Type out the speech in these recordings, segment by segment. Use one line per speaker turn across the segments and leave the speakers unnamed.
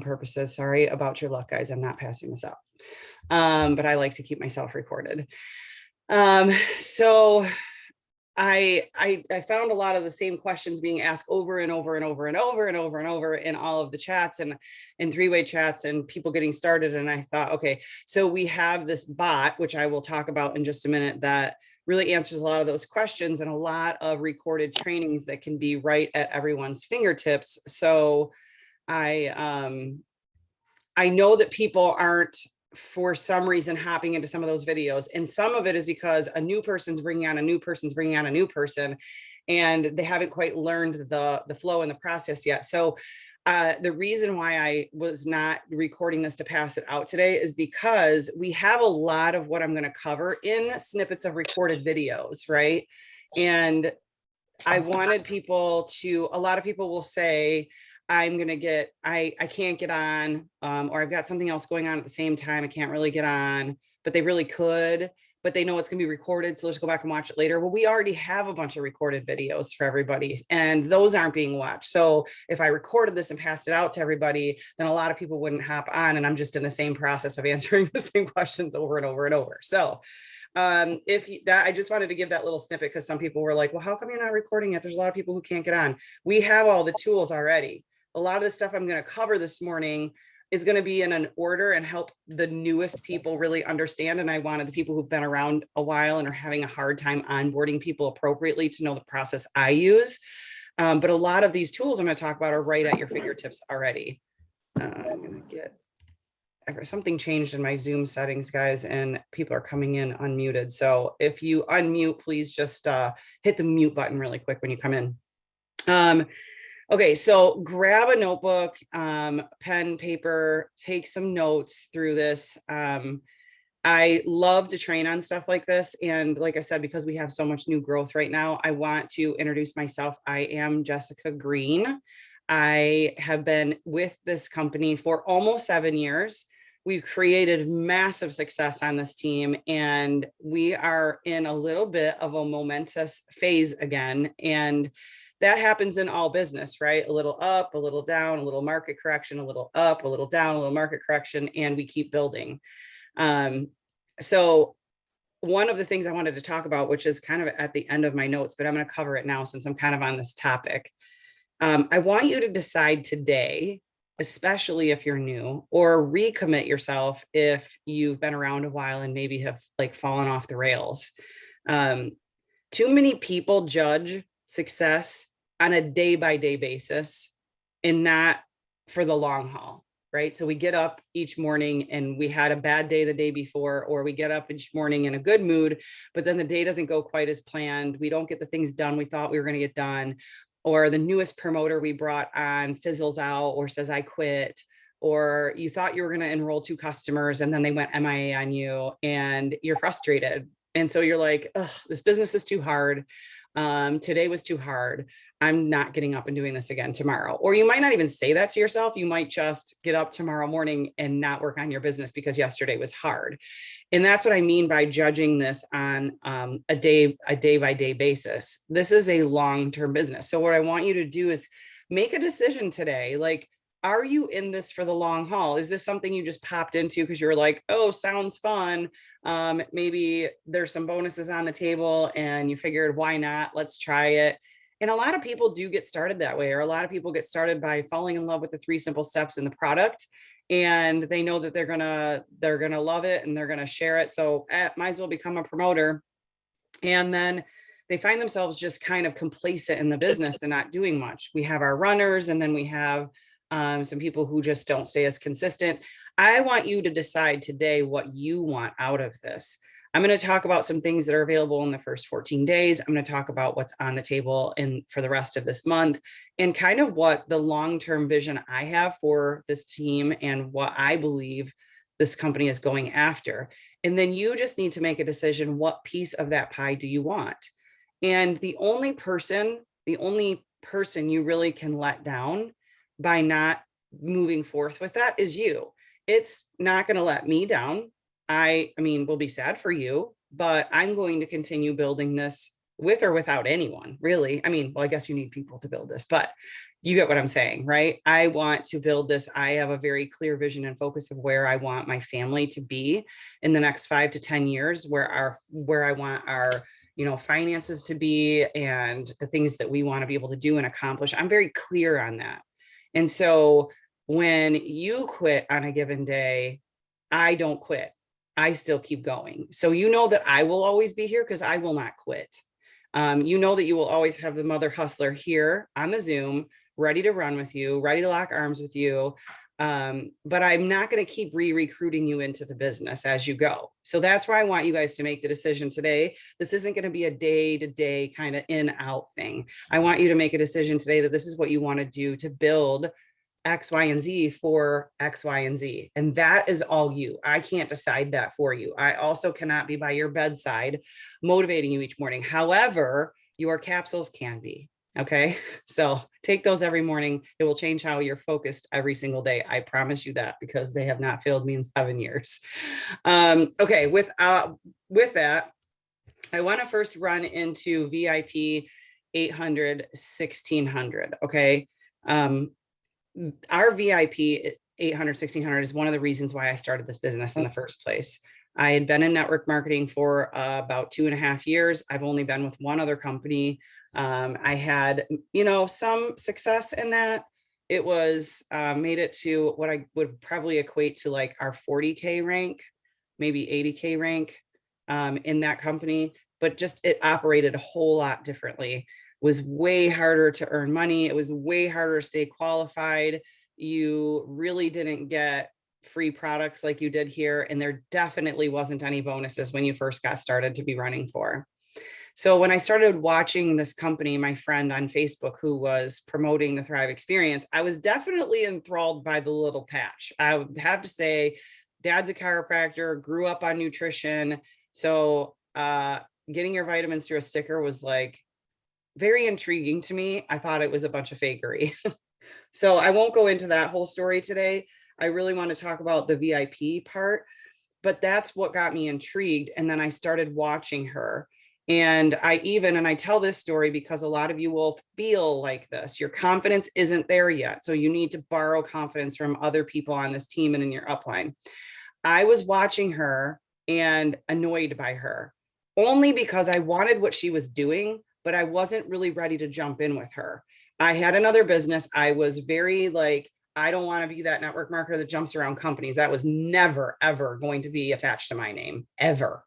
purposes. Sorry about your luck, guys. I'm not passing this out. But I like to keep myself recorded. So I found a lot of the same questions being asked over and over and over and over and over and over in all of the chats and in three-way chats and people getting started. And I thought, okay, so we have this bot, which I will talk about in just a minute, that really answers a lot of those questions and a lot of recorded trainings that can be right at everyone's fingertips. So I know that people aren't, for some reason, hopping into some of those videos. And some of it is because a new person's bringing on a new person's bringing on a new person, and they haven't quite learned the flow and the process yet. So the reason why I was not recording this to pass it out today is because we have a lot of what I'm going to cover in snippets of recorded videos, right? And I wanted people to, a lot of people will say, I'm going to get, I can't get on, or I've got something else going on at the same time. I can't really get on, but they really could, but they know it's going to be recorded. So let's go back and watch it later. Well, we already have a bunch of recorded videos for everybody, and those aren't being watched. So if I recorded this and passed it out to everybody, then a lot of people wouldn't hop on, and I'm just in the same process of answering the same questions over and over and over. So I just wanted to give that little snippet, because some people were like, well, how come you're not recording it? There's a lot of people who can't get on. We have all the tools already. A lot of the stuff I'm going to cover this morning is going to be in an order and help the newest people really understand. And I wanted the people who've been around a while and are having a hard time onboarding people appropriately to know the process I use. But a lot of these tools I'm going to talk about are right at your fingertips already. I'm going to get, something changed in my Zoom settings, guys, and people are coming in unmuted. So if you unmute, please just hit the mute button really quick when you come in. Okay, so grab a notebook, pen, paper, take some notes through this. I love to train on stuff like this. And like I said, because we have so much new growth right now, I want to introduce myself. I am Jessica Green. I have been with this company for almost 7 years. We've created massive success on this team, and we are in a little bit of a momentous phase again. And that happens in all business, right? A little up, a little down, a little market correction, a little up, a little down, a little market correction, and we keep building. So one of the things I wanted to talk about, which is kind of at the end of my notes, but I'm going to cover it now since I'm kind of on this topic. I want you to decide today, especially if you're new, or recommit yourself if you've been around a while and maybe have like fallen off the rails. Too many people judge success on a day-by-day basis and not for the long haul, right? So we get up each morning and we had a bad day the day before, or we get up each morning in a good mood, but then the day doesn't go quite as planned. We don't get the things done we thought we were going to get done, or the newest promoter we brought on fizzles out or says, I quit, or you thought you were going to enroll 2 customers and then they went MIA on you and you're frustrated. And so you're like, ugh, this business is too hard. Today was too hard. I'm not getting up and doing this again tomorrow. Or you might not even say that to yourself. You might just get up tomorrow morning and not work on your business because yesterday was hard. And that's what I mean by judging this on a day by day basis. This is a long-term business. So what I want you to do is make a decision today. Like, are you in this for the long haul? Is this something you just popped into because you're like, oh, sounds fun. Maybe there's some bonuses on the table and you figured, why not? Let's try it. And a lot of people do get started that way, or a lot of people get started by falling in love with the 3 simple steps in the product, and they know that they're gonna love it and they're gonna share it. So might as well become a promoter. And then they find themselves just kind of complacent in the business and not doing much. We have our runners, and then we have some people who just don't stay as consistent. I want you to decide today what you want out of this. I'm going to talk about some things that are available in the first 14 days. I'm going to talk about what's on the table for the rest of this month, and kind of what the long-term vision I have for this team and what I believe this company is going after. And then you just need to make a decision. What piece of that pie do you want? And the only person you really can let down by not moving forth with that is you. It's not going to let me down. I mean, we'll be sad for you, but I'm going to continue building this with or without anyone, really. I mean, well, I guess you need people to build this, but you get what I'm saying, right? I want to build this. I have a very clear vision and focus of where I want my family to be in the next 5 to 10 years, where I want our, finances to be, and the things that we want to be able to do and accomplish. I'm very clear on that. And so when you quit on a given day, I don't quit. I still keep going. So that I will always be here because I will not quit. That you will always have the mother hustler here on the Zoom, ready to run with you, ready to lock arms with you. But I'm not going to keep recruiting you into the business as you go. So that's why I want you guys to make the decision today. This isn't going to be a day-to-day kind of in-out thing. I want you to make a decision today that this is what you want to do to build X, Y, and Z for X, Y, and Z. And that is all you. I can't decide that for you. I also cannot be by your bedside motivating you each morning. However, your capsules can be. Okay. So take those every morning. It will change how you're focused every single day. I promise you that, because they have not failed me in 7 years. Okay. With that, I want to first run into VIP 800, 1600. Okay. Our VIP 800, 1600 is one of the reasons why I started this business in the first place. I had been in network marketing for about 2.5 years. I've only been with one other company. I had, some success in that. It was made it to what I would probably equate to like our 40K rank, maybe 80K rank in that company, but just it operated a whole lot differently. Was way harder to earn money. It was way harder to stay qualified. You really didn't get free products like you did here. And there definitely wasn't any bonuses when you first got started to be running for. So when I started watching this company, my friend on Facebook who was promoting the Thrive experience, I was definitely enthralled by the little patch. I would have to say, Dad's a chiropractor, grew up on nutrition. So getting your vitamins through a sticker was like very intriguing to me. I thought it was a bunch of fakery. So I won't go into that whole story today. I really want to talk about the VIP part, but that's what got me intrigued. And then I started watching her. And I tell this story because a lot of you will feel like this. Your confidence isn't there yet. So you need to borrow confidence from other people on this team and in your upline. I was watching her and annoyed by her only because I wanted what she was doing, but I wasn't really ready to jump in with her. I had another business. I was very like, I don't want to be that network marketer that jumps around companies. That was never, ever going to be attached to my name, ever.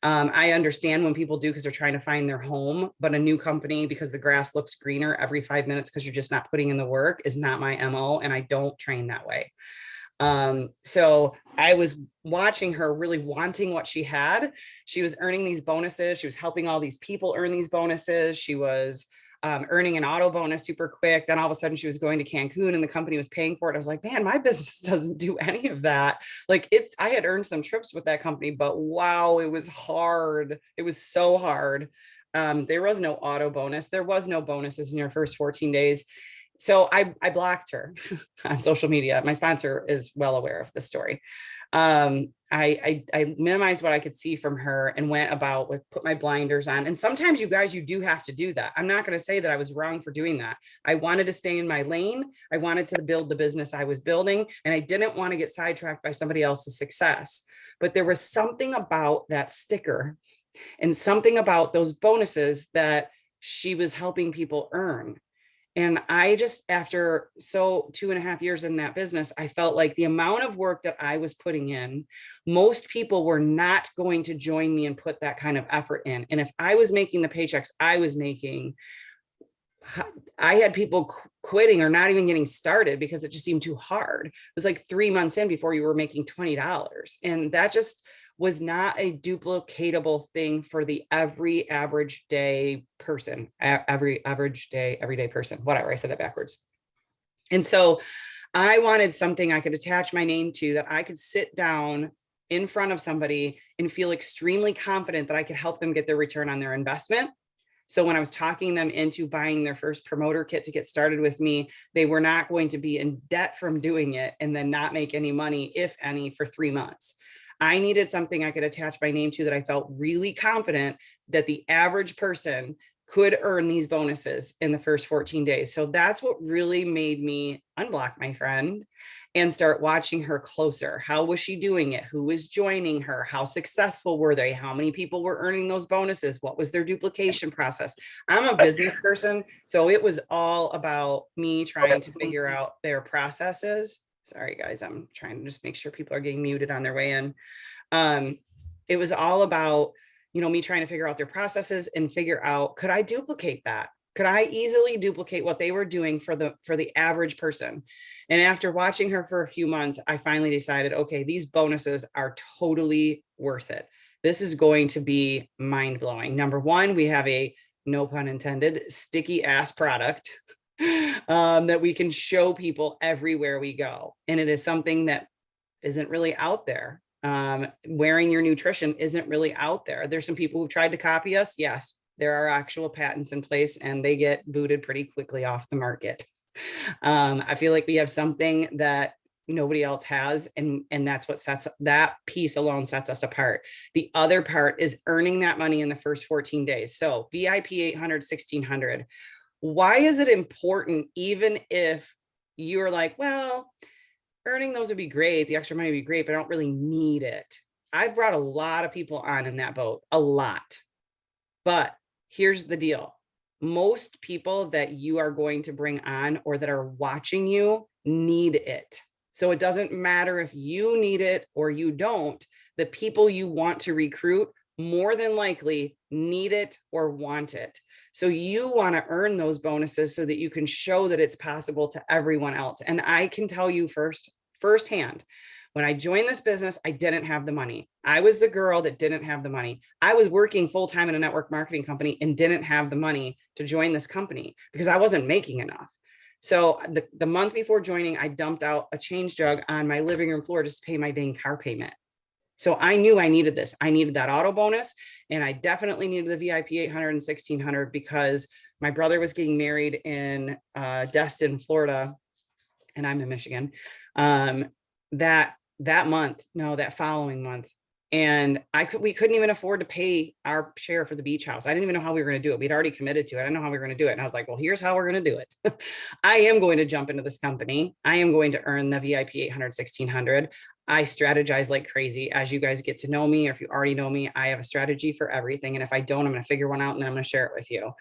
I understand when people do because they're trying to find their home, but a new company, because the grass looks greener every 5 minutes because you're just not putting in the work, is not my MO, and I don't train that way. So I was watching her really wanting what she had. She was earning these bonuses. She was helping all these people earn these bonuses. She was earning an auto bonus super quick. Then all of a sudden she was going to Cancun and the company was paying for it. I was like, man, my business doesn't do any of that. Like I had earned some trips with that company, but wow, it was hard. It was so hard. There was no auto bonus. There was no bonuses in your first 14 days. So I blocked her on social media. My sponsor is well aware of the story. I minimized what I could see from her and went about with put my blinders on. And sometimes you guys, you do have to do that. I'm not going to say that I was wrong for doing that. I wanted to stay in my lane. I wanted to build the business I was building, and I didn't want to get sidetracked by somebody else's success. But there was something about that sticker and something about those bonuses that she was helping people earn. And I just, after 2.5 years in that business, I felt like the amount of work that I was putting in, most people were not going to join me and put that kind of effort in. And if I was making the paychecks I was making, I had people quitting or not even getting started because it just seemed too hard. It was like 3 months in before you were making $20. And that just was not a duplicatable thing for the every average day person, everyday person, whatever. I said that backwards. And so I wanted something I could attach my name to, that I could sit down in front of somebody and feel extremely confident that I could help them get their return on their investment. So when I was talking them into buying their first promoter kit to get started with me, they were not going to be in debt from doing it and then not make any money, if any, for 3 months. I needed something I could attach my name to that I felt really confident that the average person could earn these bonuses in the first 14 days. So that's what really made me unblock my friend and start watching her closer. How was she doing it? Who was joining her? How successful were they? How many people were earning those bonuses? What was their duplication process? I'm a business person, so it was all about me trying to figure out their processes. Sorry, guys, I'm trying to just make sure people are getting muted on their way in. It was all about, me trying to figure out their processes and figure out, could I duplicate that? Could I easily duplicate what they were doing for the average person? And after watching her for a few months, I finally decided, okay, these bonuses are totally worth it. This is going to be mind blowing. Number one, we have a, no pun intended, sticky ass product that we can show people everywhere we go. And it is something that isn't really out there. Wearing your nutrition isn't really out there. There's some people who've tried to copy us. Yes, there are actual patents in place and they get booted pretty quickly off the market. I feel like we have something that nobody else has, and that's what that piece alone sets us apart. The other part is earning that money in the first 14 days. So VIP 800, 1600. Why is it important? Even if you're like, well, earning those would be great, the extra money would be great, but I don't really need it. I've brought a lot of people on in that boat, a lot. But here's the deal. Most people that you are going to bring on or that are watching you need it. So it doesn't matter if you need it or you don't. The people you want to recruit more than likely need it or want it. So you want to earn those bonuses so that you can show that it's possible to everyone else. And I can tell you firsthand, when I joined this business, I didn't have the money. I was the girl that didn't have the money. I was working full-time in a network marketing company and didn't have the money to join this company because I wasn't making enough. So the month before joining, I dumped out a change jug on my living room floor just to pay my dang car payment. So I knew I needed this. I needed that auto bonus, and I definitely needed the VIP 800 and 1600 because my brother was getting married in Destin, Florida, and I'm in Michigan. That following month, and we couldn't even afford to pay our share for the beach house. I didn't even know how we were going to do it. We'd already committed to it. I didn't know how we were going to do it. And I was like, well, here's how we're going to do it. I am going to jump into this company. I am going to earn the VIP 800, 1600. I strategize like crazy. As you guys get to know me, or if you already know me, I have a strategy for everything. And if I don't, I'm going to figure one out and then I'm going to share it with you.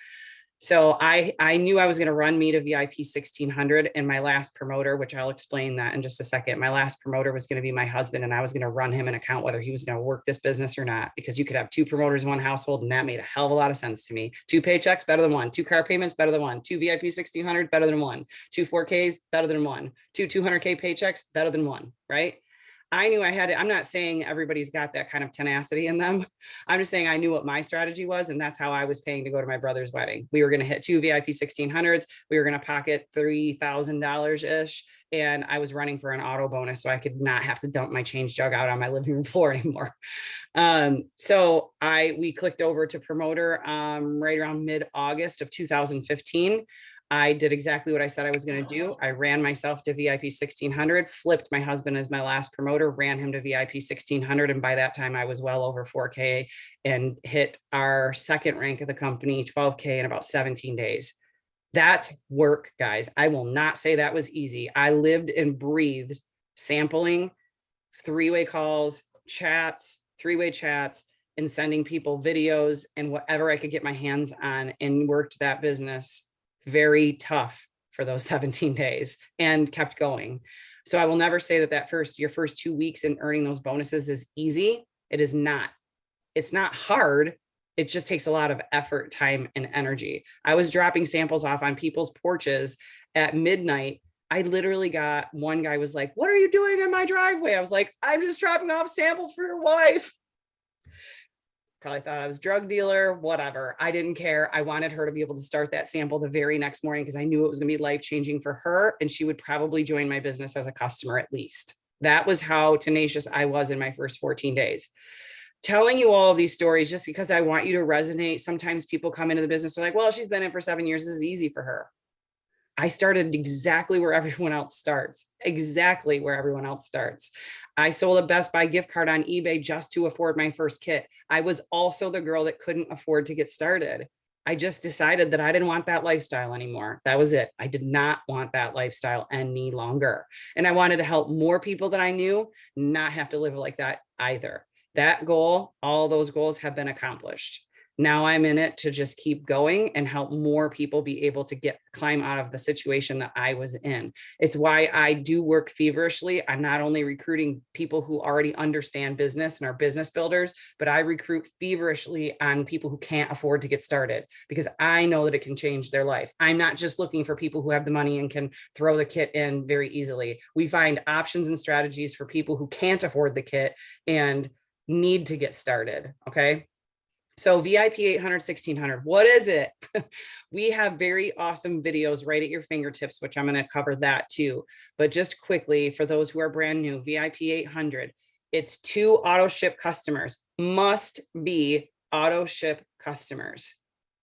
So I knew I was going to run me to VIP 1600, and my last promoter, which I'll explain that in just a second. My last promoter was going to be my husband, and I was going to run him an account, whether he was going to work this business or not, because you could have two promoters in one household. And that made a hell of a lot of sense to me. 2 paychecks, better than one. 2 car payments, better than one. 2 VIP 1600, better than one. 2 4Ks, better than one. 2 200K paychecks, better than one, right? I knew I had it. I'm not saying everybody's got that kind of tenacity in them. I'm just saying I knew what my strategy was, and that's how I was paying to go to my brother's wedding. We were going to hit 2 VIP 1600s. We were going to pocket $3,000 ish, and I was running for an auto bonus so I could not have to dump my change jug out on my living room floor anymore. So we clicked over to promoter right around mid-August of 2015. I did exactly what I said I was going to do. I ran myself to VIP 1600, flipped my husband as my last promoter, ran him to VIP 1600. And by that time I was well over 4K and hit our second rank of the company, 12K in about 17 days. That's work, guys. I will not say that was easy. I lived and breathed sampling, 3-way calls, chats, 3-way chats, and sending people videos and whatever I could get my hands on, and worked that business very tough for those 17 days and kept going. So I will never say that your first 2 weeks in earning those bonuses is easy. It is not. It's not hard. It just takes a lot of effort, time, and energy. I was dropping samples off on people's porches at midnight. I literally got, one guy was like, "What are you doing in my driveway?" I was like, "I'm just dropping off sample for your wife." Probably thought I was a drug dealer, whatever. I didn't care. I wanted her to be able to start that sample the very next morning because I knew it was going to be life-changing for her, and she would probably join my business as a customer at least. That was how tenacious I was in my first 14 days. Telling you all of these stories just because I want you to resonate. Sometimes people come into the business, they're like, well, she's been in for 7 years. This is easy for her. I started exactly where everyone else starts, exactly where everyone else starts. I sold a Best Buy gift card on eBay just to afford my first kit. I was also the girl that couldn't afford to get started. I just decided that I didn't want that lifestyle anymore. That was it. I did not want that lifestyle any longer. And I wanted to help more people that I knew not have to live like that either. That goal, all those goals have been accomplished. Now I'm in it to just keep going and help more people be able to climb out of the situation that I was in. It's why I do work feverishly. I'm not only recruiting people who already understand business and are business builders, but I recruit feverishly on people who can't afford to get started because I know that it can change their life. I'm not just looking for people who have the money and can throw the kit in very easily. We find options and strategies for people who can't afford the kit and need to get started. Okay. So VIP 800, 1600, what is it? We have very awesome videos right at your fingertips, which I'm going to cover that too. But just quickly, for those who are brand new, VIP 800, it's 2 auto ship customers, must be auto ship customers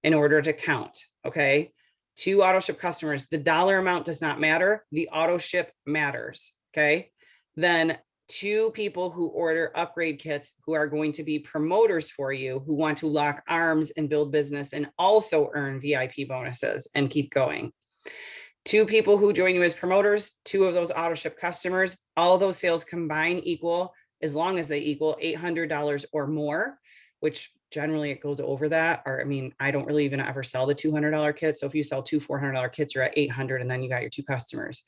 in order to count. Okay. 2 auto ship customers. The dollar amount does not matter. The auto ship matters. Okay. Then 2 people who order upgrade kits who are going to be promoters for you, who want to lock arms and build business and also earn VIP bonuses and keep going. 2 people who join you as promoters, 2 of those auto ship customers, all those sales combined equal, as long as they equal $800 or more, which generally it goes over that. Or, I mean, I don't really even ever sell the $200 kits. So if you sell 2 $400 kits, you're at 800 and then you got your 2 customers.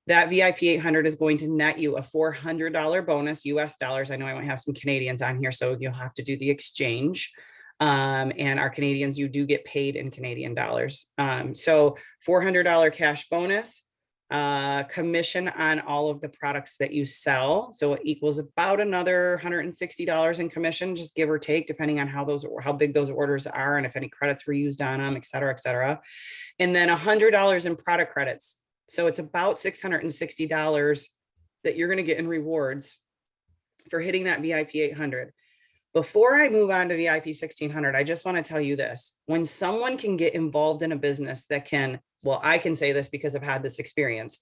That VIP 800 is going to net you a $400 bonus, US dollars. I know I might have some Canadians on here, so you'll have to do the exchange. And our Canadians, you do get paid in Canadian dollars. So $400 cash bonus, commission on all of the products that you sell. So it equals about another $160 in commission, just give or take, depending on how big those orders are and if any credits were used on them, et cetera, et cetera. And then $100 in product credits. So it's about $660 that you're going to get in rewards for hitting that VIP 800. Before I move on to VIP 1600, I just want to tell you this. When someone can get involved in a business that can, well, I can say this because I've had this experience.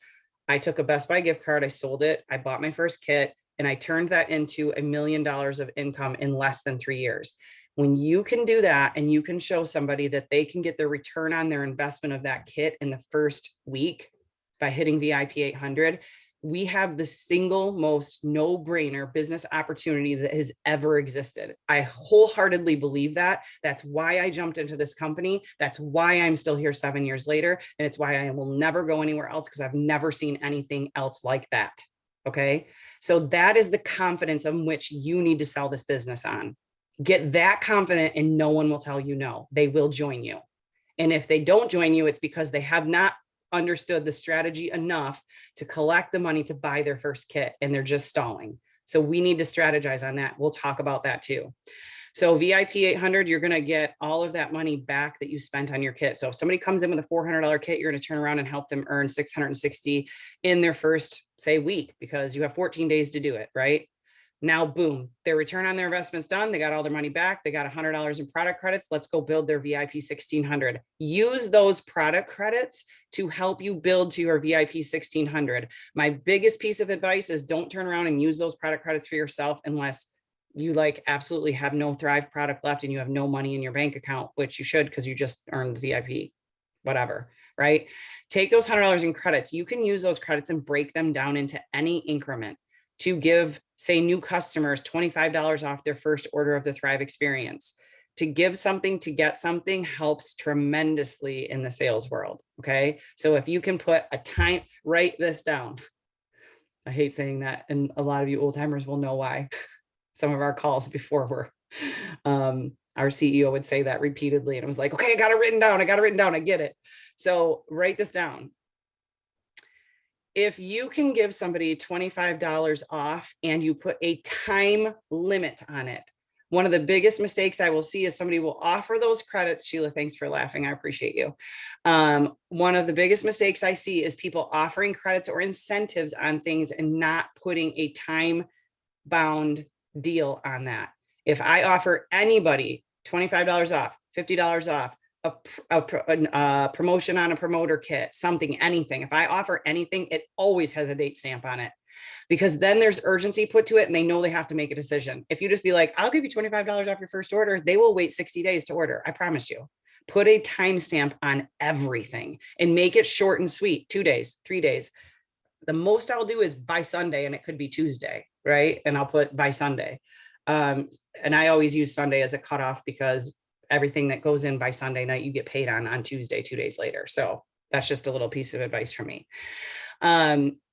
I took a Best Buy gift card, I sold it, I bought my first kit, and I turned that into $1 million of income in less than 3 years. When you can do that and you can show somebody that they can get the return on their investment of that kit in the first week, by hitting VIP 800, we have the single most no-brainer business opportunity that has ever existed. I wholeheartedly believe that. That's why I jumped into this company. That's why I'm still here 7 years later. And it's why I will never go anywhere else, because I've never seen anything else like that. Okay. So that is the confidence in which you need to sell this business on. Get that confident and no one will tell you no. They will join you. And if they don't join you, it's because they have not understood the strategy enough to collect the money to buy their first kit and they're just stalling. So we need to strategize on that. We'll talk about that too. So VIP 800, you're going to get all of that money back that you spent on your kit. So if somebody comes in with a $400 kit, you're going to turn around and help them earn $660 in their first, say, week, because you have 14 days to do it, right? Now, boom, their return on their investment's done. They got all their money back. They got $100 in product credits. Let's go build their VIP 1600. Use those product credits to help you build to your VIP 1600. My biggest piece of advice is don't turn around and use those product credits for yourself unless you absolutely have no Thrive product left and you have no money in your bank account, which you should because you just earned the VIP, whatever, right? Take those $100 in credits. You can use those credits and break them down into any increment to give, say, new customers $25 off their first order of the Thrive experience. To give something to get something helps tremendously in the sales world. Okay. So if you can put a time, write this down. I hate saying that. And a lot of you old timers will know why. Some of our calls before were, our CEO would say that repeatedly. And it was like, okay, I got it written down. I get it. So write this down. If you can give somebody $25 off and you put a time limit on it, one of the biggest mistakes I will see is somebody will offer those credits. Sheila, thanks for laughing. I appreciate you. One of the biggest mistakes I see is people offering credits or incentives on things and not putting a time-bound deal on that. If I offer anybody $25 off, $50 off, a promotion on a promoter kit, something, anything. If I offer anything, it always has a date stamp on it, because then there's urgency put to it and they know they have to make a decision. If you just be like, I'll give you $25 off your first order, they will wait 60 days to order. I promise you. Put a timestamp on everything and make it short and sweet. 2 days, 3 days. The most I'll do is by Sunday, and it could be Tuesday, right? And I'll put by Sunday. And I always use Sunday as a cutoff, because everything that goes in by Sunday night, you get paid on Tuesday, 2 days later. So that's just a little piece of advice from me.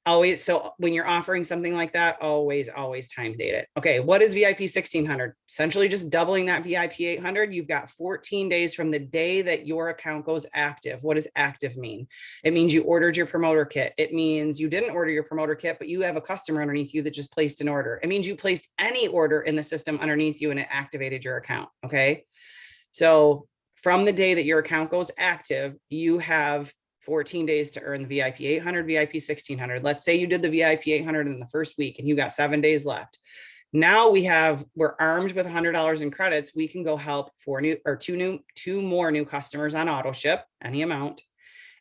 Always. So when you're offering something like that, always time date it. Okay. What is VIP 1600? Essentially just doubling that VIP 800. You've got 14 days from the day that your account goes active. What does active mean? It means you ordered your promoter kit. It means you didn't order your promoter kit, but you have a customer underneath you that just placed an order. It means you placed any order in the system underneath you and it activated your account. Okay. So from the day that your account goes active, you have 14 days to earn the VIP 800, VIP 1600. Let's say you did the VIP 800 in the first week and you got 7 days left. Now we're armed with $100 in credits. We can go help two more new customers on auto ship, any amount,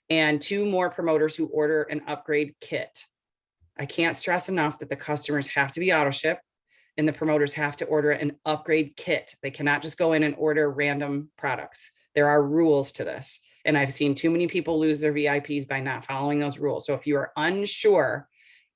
and 2 more promoters who order an upgrade kit. I can't stress enough that the customers have to be auto ship and the promoters have to order an upgrade kit. They cannot just go in and order random products. There are rules to this. And I've seen too many people lose their VIPs by not following those rules. So if you are unsure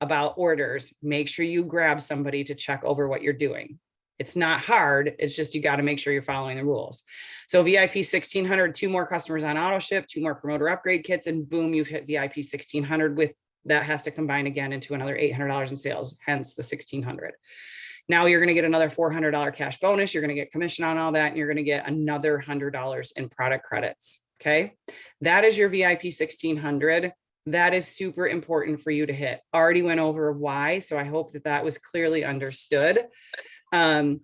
about orders, make sure you grab somebody to check over what you're doing. It's not hard. It's just, you got to make sure you're following the rules. So VIP 1600, 2 more customers on auto ship, 2 more promoter upgrade kits, and boom, you've hit VIP 1600. With that has to combine again into another $800 in sales, hence the 1600. Now you're going to get another $400 cash bonus. You're going to get commission on all that. And you're going to get another $100 in product credits. Okay. That is your VIP 1600. That is super important for you to hit. Already went over why. So I hope that that was clearly understood. I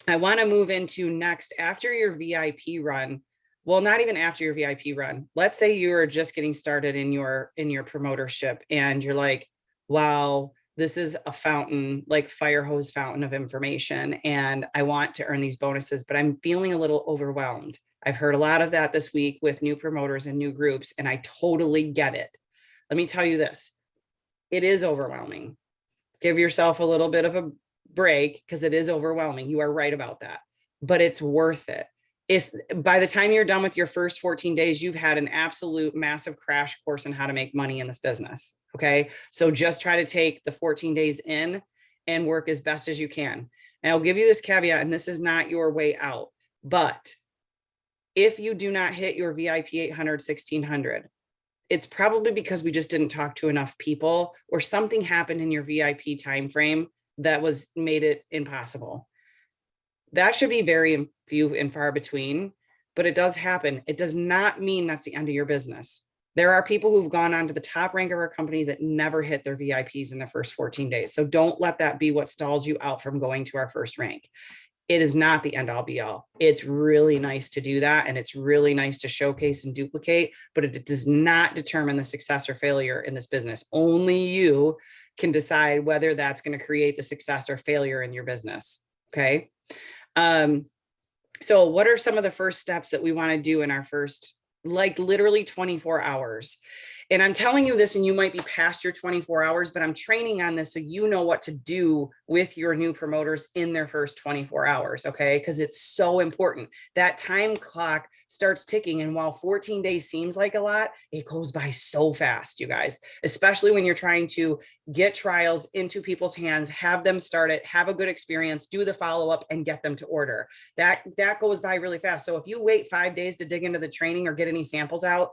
want to move into next after your VIP run. Well, not even after your VIP run. Let's say you are just getting started in your promotership and you're like, wow, this is a fountain, like fire hose fountain of information. And I want to earn these bonuses, but I'm feeling a little overwhelmed. I've heard a lot of that this week with new promoters and new groups, and I totally get it. Let me tell you this. It is overwhelming. Give yourself a little bit of a break because it is overwhelming. You are right about that, but it's worth it. It's by the time you're done with your first 14 days, you've had an absolute massive crash course on how to make money in this business. Okay. So just try to take the 14 days in and work as best as you can. And I'll give you this caveat, and this is not your way out, but if you do not hit your VIP 800, 1600, it's probably because we just didn't talk to enough people or something happened in your VIP timeframe that made it impossible. That should be very few and far between, but it does happen. It does not mean that's the end of your business. There are people who've gone on to the top rank of our company that never hit their VIPs in their first 14 days. So don't let that be what stalls you out from going to our first rank. It is not the end all be all. It's really nice to do that. And it's really nice to showcase and duplicate, but it does not determine the success or failure in this business. Only you can decide whether that's going to create the success or failure in your business. Okay. So what are some of the first steps that we want to do in our first, like literally 24 hours? And I'm telling you this, and you might be past your 24 hours, but I'm training on this so you know what to do with your new promoters in their first 24 hours, okay? Because it's so important. That time clock starts ticking, and while 14 days seems like a lot, it goes by so fast, you guys, especially when you're trying to get trials into people's hands, have them start it, have a good experience, do the follow-up, and get them to order. That goes by really fast. So if you wait 5 days to dig into the training or get any samples out,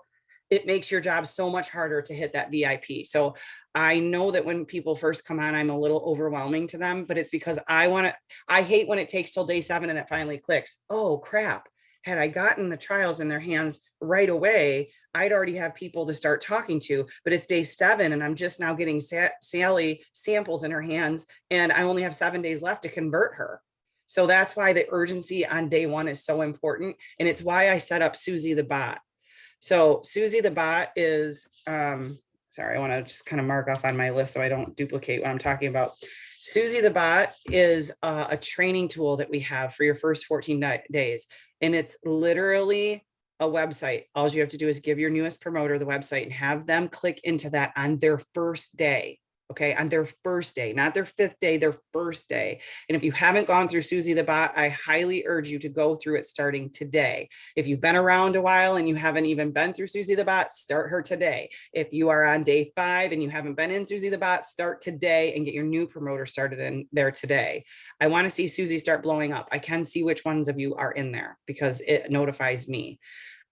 it makes your job so much harder to hit that VIP. So I know that when people first come on, I'm a little overwhelming to them, but it's because I hate when it takes till day 7 and it finally clicks. Oh crap. Had I gotten the trials in their hands right away, I'd already have people to start talking to, but it's day 7 and I'm just now getting Sally samples in her hands and I only have 7 days left to convert her. So that's why the urgency on day 1 is so important. And it's why I set up Susie the bot. So Susie the bot is, sorry, I want to just kind of mark off on my list so I don't duplicate what I'm talking about. Susie the bot is a training tool that we have for your first 14 days. And it's literally a website. All you have to do is give your newest promoter the website and have them click into that on their first day. Okay, on their first day, not their 5th day, their first day. And if you haven't gone through Susie the Bot, I highly urge you to go through it starting today. If you've been around a while and you haven't even been through Susie the Bot, start her today. If you are on day 5 and you haven't been in Susie the Bot, start today and get your new promoter started in there today. I want to see Susie start blowing up. I can see which ones of you are in there because it notifies me.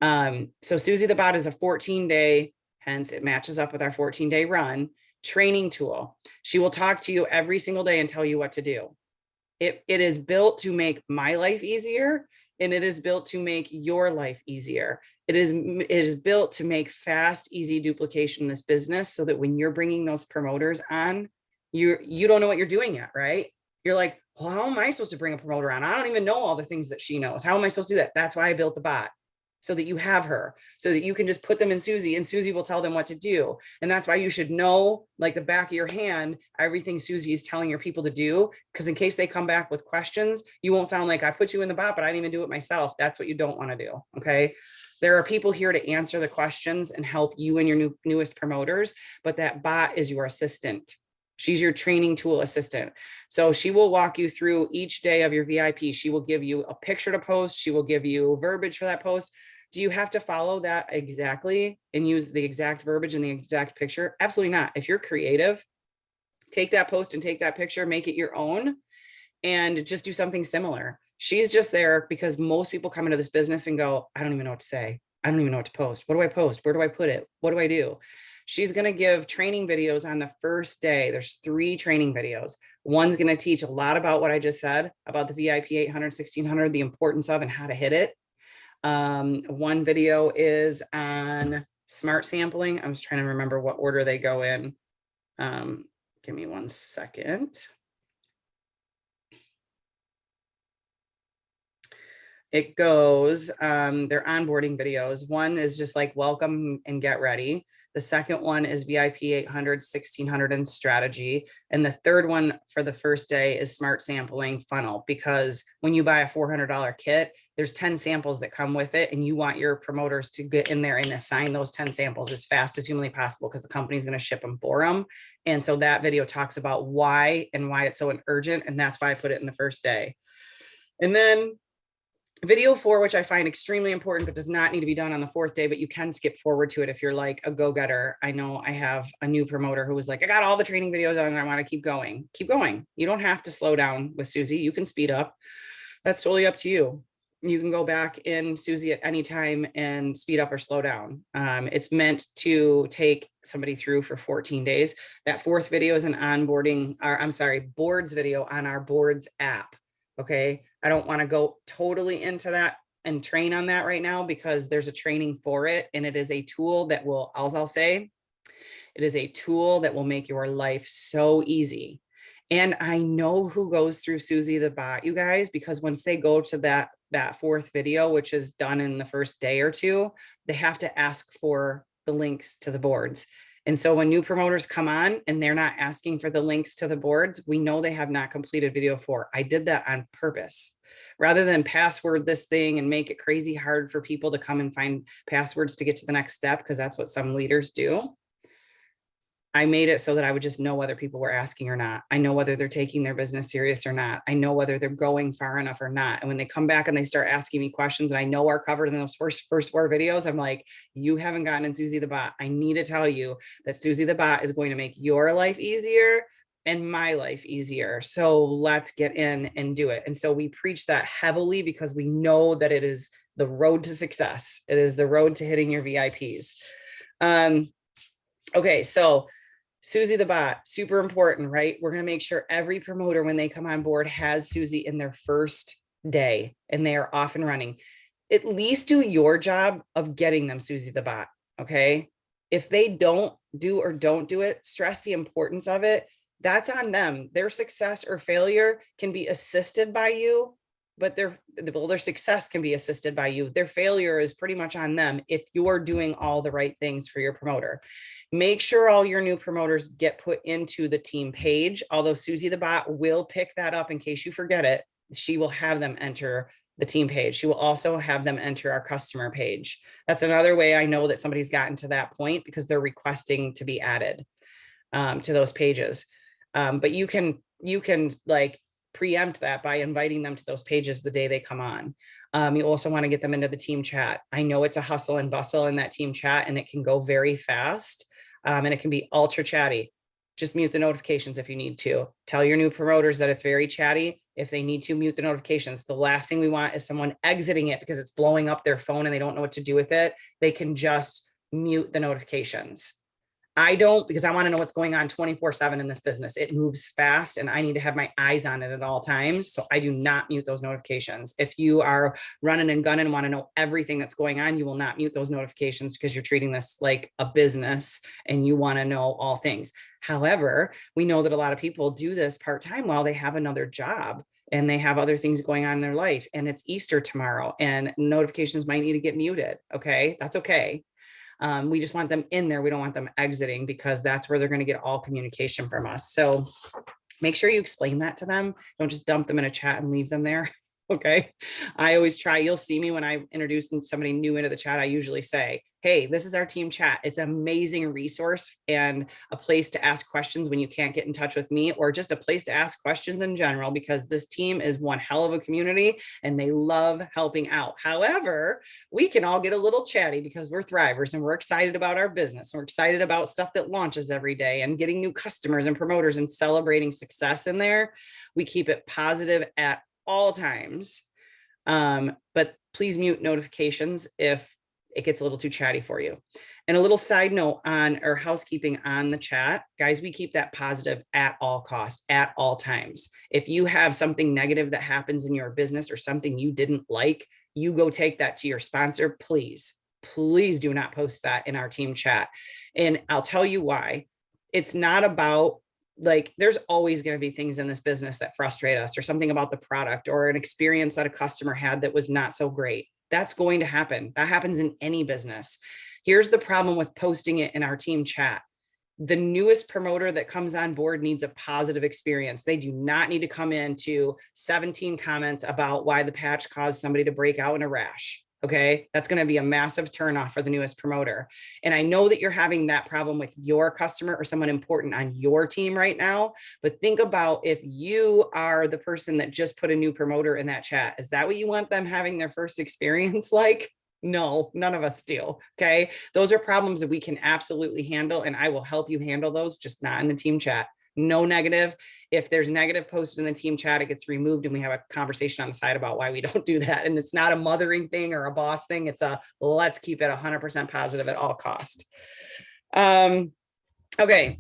So Susie the Bot is a 14-day, hence it matches up with our 14-day run training tool. She will talk to you every single day and tell you what to do. It is built to make my life easier, and it is built to make your life easier. It is built to make fast, easy duplication in this business so that when you're bringing those promoters on, you don't know what you're doing yet, right? You're like, well, how am I supposed to bring a promoter on? I don't even know all the things that she knows. How am I supposed to do that? That's why I built the bot, so that you have her, so that you can just put them in Susie and Susie will tell them what to do. And that's why you should know, like the back of your hand, everything Susie is telling your people to do, because in case they come back with questions, you won't sound like I put you in the bot, but I didn't even do it myself. That's what you don't want to do, okay? There are people here to answer the questions and help you and your newest promoters, but that bot is your assistant. She's your training tool assistant. So she will walk you through each day of your VIP. She will give you a picture to post. She will give you verbiage for that post. Do you have to follow that exactly and use the exact verbiage and the exact picture? Absolutely not. If you're creative, take that post and take that picture, make it your own, and just do something similar. She's just there because most people come into this business and go, I don't even know what to say. I don't even know what to post. What do I post? Where do I put it? What do I do? She's going to give training videos on the first day. There's 3 training videos. One's going to teach a lot about what I just said about the VIP 800, 1600, the importance of and how to hit it. One video is on smart sampling. I was trying to remember what order they go in. Give me 1 second. It goes, they're onboarding videos. One is just like welcome and get ready. The second one is VIP 800, 1600 and strategy. And the third one for the first day is smart sampling funnel, because when you buy a $400 kit, there's 10 samples that come with it. And you want your promoters to get in there and assign those 10 samples as fast as humanly possible, because the company's going to ship them for them. And so that video talks about why and why it's so urgent. And that's why I put it in the first day. And then video 4, which I find extremely important, but does not need to be done on the 4th day, but you can skip forward to it if you're like a go-getter. I know I have a new promoter who was like, I got all the training videos on and I want to keep going. Keep going. You don't have to slow down with Susie. You can speed up. That's totally up to you. You can go back in Susie at any time and speed up or slow down. It's meant to take somebody through for 14 days. That 4th video is an onboarding, or I'm sorry, boards video on our boards app. Okay. I don't want to go totally into that and train on that right now, because there's a training for it. And it is a tool that will, I'll say, it is a tool that will make your life so easy. And I know who goes through Susie the Bot, you guys, because once they go to that 4th video, which is done in the first day or 2, they have to ask for the links to the boards. And so when new promoters come on and they're not asking for the links to the boards, we know they have not completed video 4. I did that on purpose. Rather than password this thing and make it crazy hard for people to come and find passwords to get to the next step, because that's what some leaders do, I made it so that I would just know whether people were asking or not. I know whether they're taking their business serious or not. I know whether they're going far enough or not. And when they come back and they start asking me questions and I know are covered in those first 4 videos, I'm like, you haven't gotten in Susie the Bot. I need to tell you that Susie the Bot is going to make your life easier and my life easier. So let's get in and do it. And so we preach that heavily because we know that it is the road to success. It is the road to hitting your VIPs. Okay, so Susie the Bot, super important, right? We're going to make sure every promoter, when they come on board, has Susie in their first day and they are off and running. At least do your job of getting them Susie the Bot, okay? If they don't do it, stress the importance of it. That's on them. Their success or failure can be assisted by you, but their success can be assisted by you. Their failure is pretty much on them if you're doing all the right things for your promoter. Make sure all your new promoters get put into the team page, although Susie the Bot will pick that up in case you forget it. She will have them enter the team page. She will also have them enter our customer page. That's another way I know that somebody's gotten to that point, because they're requesting to be added to those pages. But you can like preempt that by inviting them to those pages the day they come on. You also want to get them into the team chat. I know it's a hustle and bustle in that team chat, and it can go very fast, and it can be ultra chatty. Just mute the notifications if you need to. Tell your new promoters that it's very chatty. If they need to, mute the notifications. The last thing we want is someone exiting it because it's blowing up their phone and they don't know what to do with it. They can just mute the notifications. I don't, because I want to know what's going on 24/7 in this business. It moves fast and I need to have my eyes on it at all times. So I do not mute those notifications. If you are running and gunning and want to know everything that's going on, you will not mute those notifications, because you're treating this like a business and you want to know all things. However, we know that a lot of people do this part-time while they have another job and they have other things going on in their life, and it's Easter tomorrow and notifications might need to get muted. Okay, that's okay. We just want them in there. We don't want them exiting, because that's where they're going to get all communication from us. So make sure you explain that to them. Don't just dump them in a chat and leave them there. Okay. I always try, you'll see me when I introduce somebody new into the chat, I usually say, hey, this is our team chat. It's an amazing resource and a place to ask questions when you can't get in touch with me, or just a place to ask questions in general, because this team is one hell of a community and they love helping out. However, we can all get a little chatty because we're thrivers and we're excited about our business. We're excited about stuff that launches every day and getting new customers and promoters and celebrating success in there. We keep it positive at all times. But please mute notifications if it gets a little too chatty for you. And a little side note on our housekeeping on the chat, guys, we keep that positive at all costs, at all times. If you have something negative that happens in your business or something you didn't like, you go take that to your sponsor. Please do not post that in our team chat. And I'll tell you why. It's not about, like, there's always going to be things in this business that frustrate us, or something about the product or an experience that a customer had that was not so great. That's going to happen. That happens in any business. Here's the problem with posting it in our team chat. The newest promoter that comes on board needs a positive experience. They do not need to come into 17 comments about why the patch caused somebody to break out in a rash. Okay, that's going to be a massive turnoff for the newest promoter. And I know that you're having that problem with your customer or someone important on your team right now, but think about if you are the person that just put a new promoter in that chat. Is that what you want them having their first experience like? No, none of us do. Okay, those are problems that we can absolutely handle, and I will help you handle those, just not in the team chat. No negative. If there's negative posted in the team chat, it gets removed and we have a conversation on the side about why we don't do that. And it's not a mothering thing or a boss thing. It's a, let's keep it 100% positive at all cost. Okay.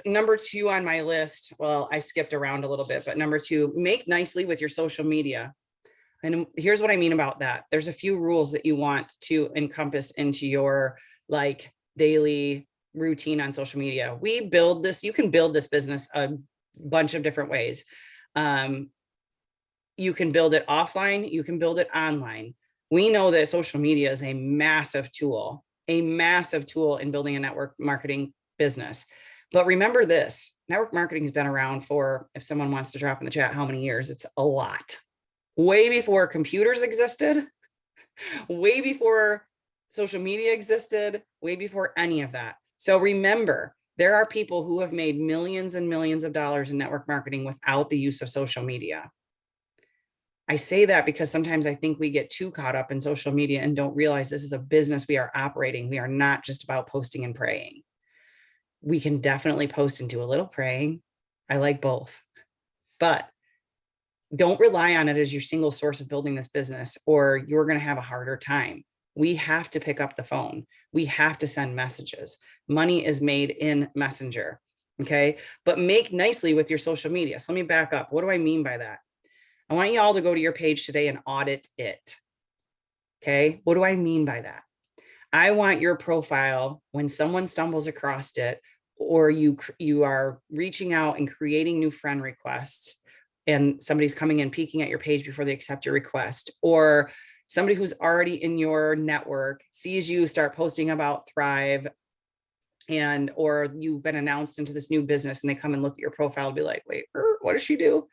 Number 2 on my list. Well, I skipped around a little bit, but number 2, make nicely with your social media. And here's what I mean about that. There's a few rules that you want to encompass into your like daily routine on social media. We build this, you can build this business a bunch of different ways. You can build it offline, you can build it online. We know that social media is a massive tool in building a network marketing business. But remember this, network marketing has been around for, if someone wants to drop in the chat, how many years? It's a lot. Way before computers existed, way before social media existed, way before any of that. So remember, there are people who have made millions and millions of dollars in network marketing without the use of social media. I say that because sometimes I think we get too caught up in social media and don't realize this is a business we are operating. We are not just about posting and praying. We can definitely post and do a little praying. I like both, but don't rely on it as your single source of building this business, or you're going to have a harder time. We have to pick up the phone. We have to send messages. Money is made in Messenger. Okay. But make nicely with your social media. So let me back up. What do I mean by that? I want you all to go to your page today and audit it. Okay. What do I mean by that? I want your profile, when someone stumbles across it, or you are reaching out and creating new friend requests, and somebody's coming in, peeking at your page before they accept your request, or somebody who's already in your network sees you start posting about Thrive, or you've been announced into this new business and they come and look at your profile and be like, wait, what does she do?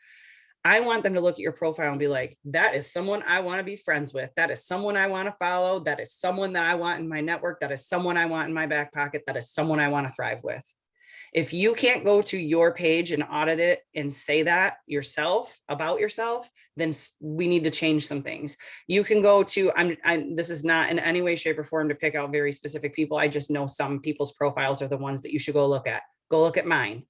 I want them to look at your profile and be like, that is someone I want to be friends with. That is someone I want to follow. That is someone that I want in my network. That is someone I want in my back pocket. That is someone I want to thrive with. If you can't go to your page and audit it and say that yourself about yourself, then we need to change some things. You can go to, this is not in any way, shape, or form to pick out very specific people. I just know some people's profiles are the ones that you should go look at. Go look at mine.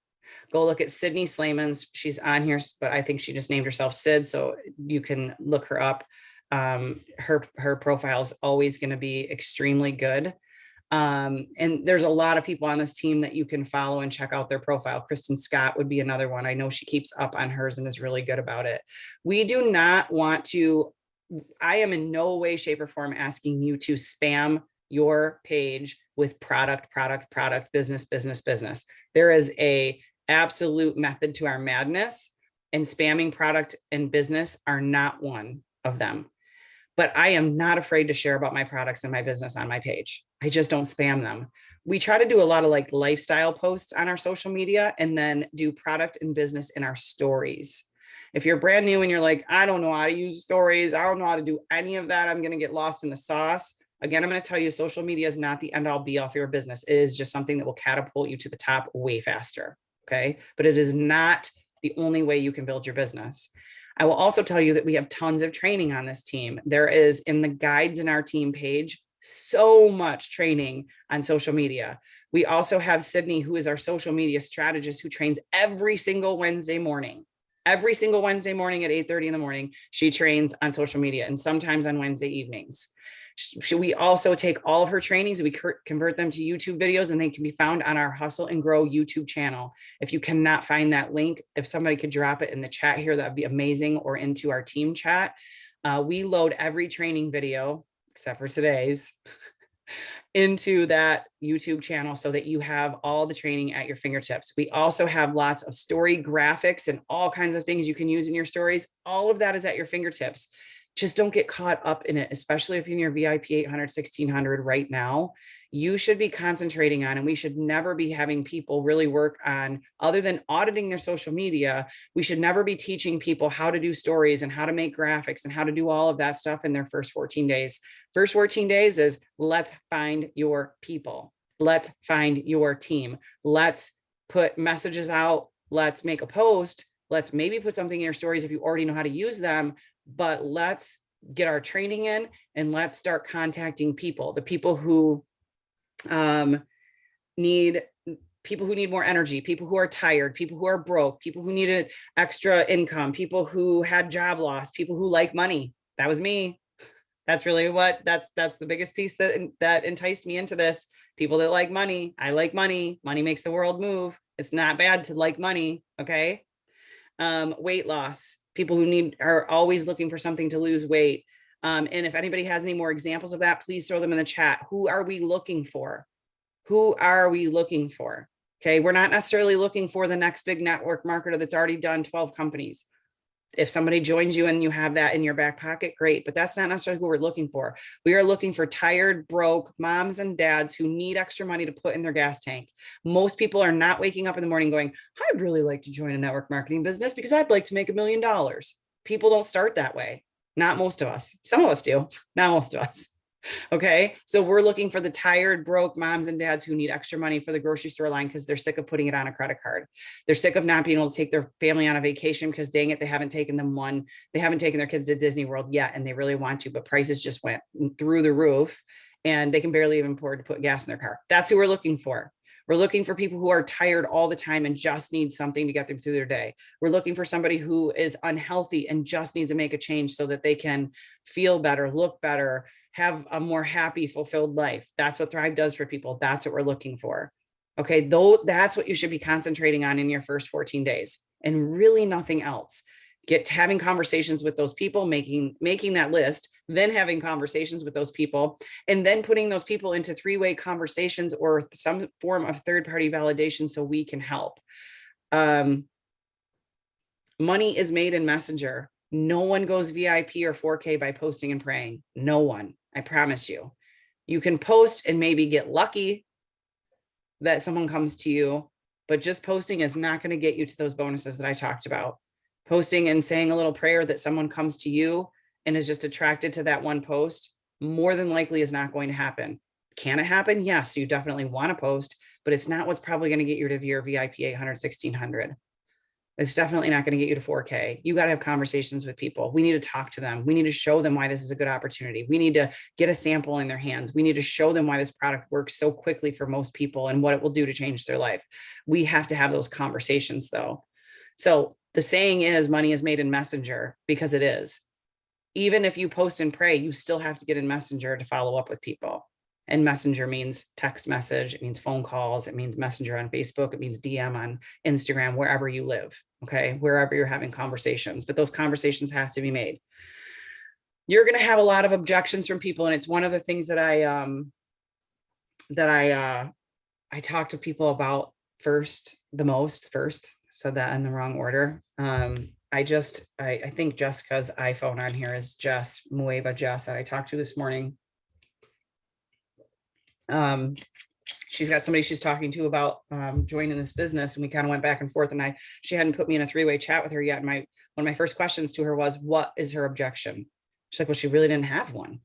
Go look at Sydney Slayman's. She's on here, but I think she just named herself Sid, so you can look her up. Her profile is always going to be extremely good. And there's a lot of people on this team that you can follow and check out their profile. Kristen Scott would be another one. I know she keeps up on hers and is really good about it. We do not want to, I am in no way, shape, or form asking you to spam your page with product, business. There is a absolute method to our madness, and spamming product and business are not one of them. But I am not afraid to share about my products and my business on my page. I just don't spam them. We try to do a lot of like lifestyle posts on our social media and then do product and business in our stories. If you're brand new and you're like, I don't know how to use stories, I don't know how to do any of that, I'm going to get lost in the sauce. Again, I'm going to tell you, social media is not the end all be all for your business. It is just something that will catapult you to the top way faster. Okay. But it is not the only way you can build your business. I will also tell you that we have tons of training on this team. There is, in the guides in our team page, so much training on social media. We also have Sydney, who is our social media strategist, who trains every single Wednesday morning. Every single Wednesday morning at 8:30 in the morning, she trains on social media, and sometimes on Wednesday evenings. We also take all of her trainings and we convert them to YouTube videos, and they can be found on our Hustle and Grow YouTube channel. If you cannot find that link, if somebody could drop it in the chat here, that'd be amazing, or into our team chat. We load every training video, except for today's, into that YouTube channel so that you have all the training at your fingertips. We also have lots of story graphics and all kinds of things you can use in your stories. All of that is at your fingertips. Just don't get caught up in it, especially if you're in your VIP 800, 1600 right now. You should be concentrating on, and we should never be having people really work on, other than auditing their social media, we should never be teaching people how to do stories and how to make graphics and how to do all of that stuff in their first 14 days. First 14 days is let's find your people. Let's find your team. Let's put messages out. Let's make a post. Let's maybe put something in your stories if you already know how to use them. But let's get our training in and let's start contacting people, the people who need more energy, people who are tired, people who are broke, people who needed extra income, people who had job loss, people who like money. That was me. That's really that's the biggest piece that enticed me into this. People that like money. I like money. Money makes the world move. It's not bad to like money. Okay. Weight loss. People who are always looking for something to lose weight. And if anybody has any more examples of that, please throw them in the chat. Who are we looking for? Who are we looking for? Okay. We're not necessarily looking for the next big network marketer that's already done 12 companies. If somebody joins you and you have that in your back pocket, great, but that's not necessarily who we're looking for. We are looking for tired, broke moms and dads who need extra money to put in their gas tank. Most people are not waking up in the morning going, I'd really like to join a network marketing business because I'd like to make $1 million. People don't start that way. Not most of us. Some of us do, not most of us. Okay. So we're looking for the tired, broke moms and dads who need extra money for the grocery store line because they're sick of putting it on a credit card. They're sick of not being able to take their family on a vacation because dang it, they haven't taken their kids to Disney World yet. And they really want to, but prices just went through the roof and they can barely even afford to put gas in their car. That's who we're looking for. We're looking for people who are tired all the time and just need something to get them through their day. We're looking for somebody who is unhealthy and just needs to make a change so that they can feel better, look better, have a more happy, fulfilled life. That's what Thrive does for people. That's what we're looking for. Okay, though that's what you should be concentrating on in your first 14 days and really nothing else. Get to having conversations with those people, making that list, then having conversations with those people, and then putting those people into three-way conversations or some form of third-party validation so we can help. Money is made in Messenger. No one goes VIP or 4K by posting and praying. No one, I promise you. You can post and maybe get lucky that someone comes to you, but just posting is not going to get you to those bonuses that I talked about. Posting and saying a little prayer that someone comes to you and is just attracted to that one post, more than likely is not going to happen. Can it happen? Yes, you definitely want to post, but it's not what's probably going to get you to your VIP 800, 1600. It's definitely not going to get you to 4K. You got to have conversations with people. We need to talk to them. We need to show them why this is a good opportunity. We need to get a sample in their hands. We need to show them why this product works so quickly for most people and what it will do to change their life. We have to have those conversations though. So the saying is money is made in Messenger, because it is. Even if you post and pray, you still have to get in Messenger to follow up with people. And Messenger means text message, it means phone calls, it means Messenger on Facebook, it means DM on Instagram, wherever you live, okay, wherever you're having conversations, but those conversations have to be made. You're going to have a lot of objections from people, and it's one of the things that I talk to people about first, said that in the wrong order. I think Jessica's iPhone on here is Jess Mueva Jess that I talked to this morning. She's got somebody she's talking to about joining this business, and we kind of went back and forth, and she hadn't put me in a three-way chat with her yet. And one of my first questions to her was, what is her objection? She's like, well, she really didn't have one,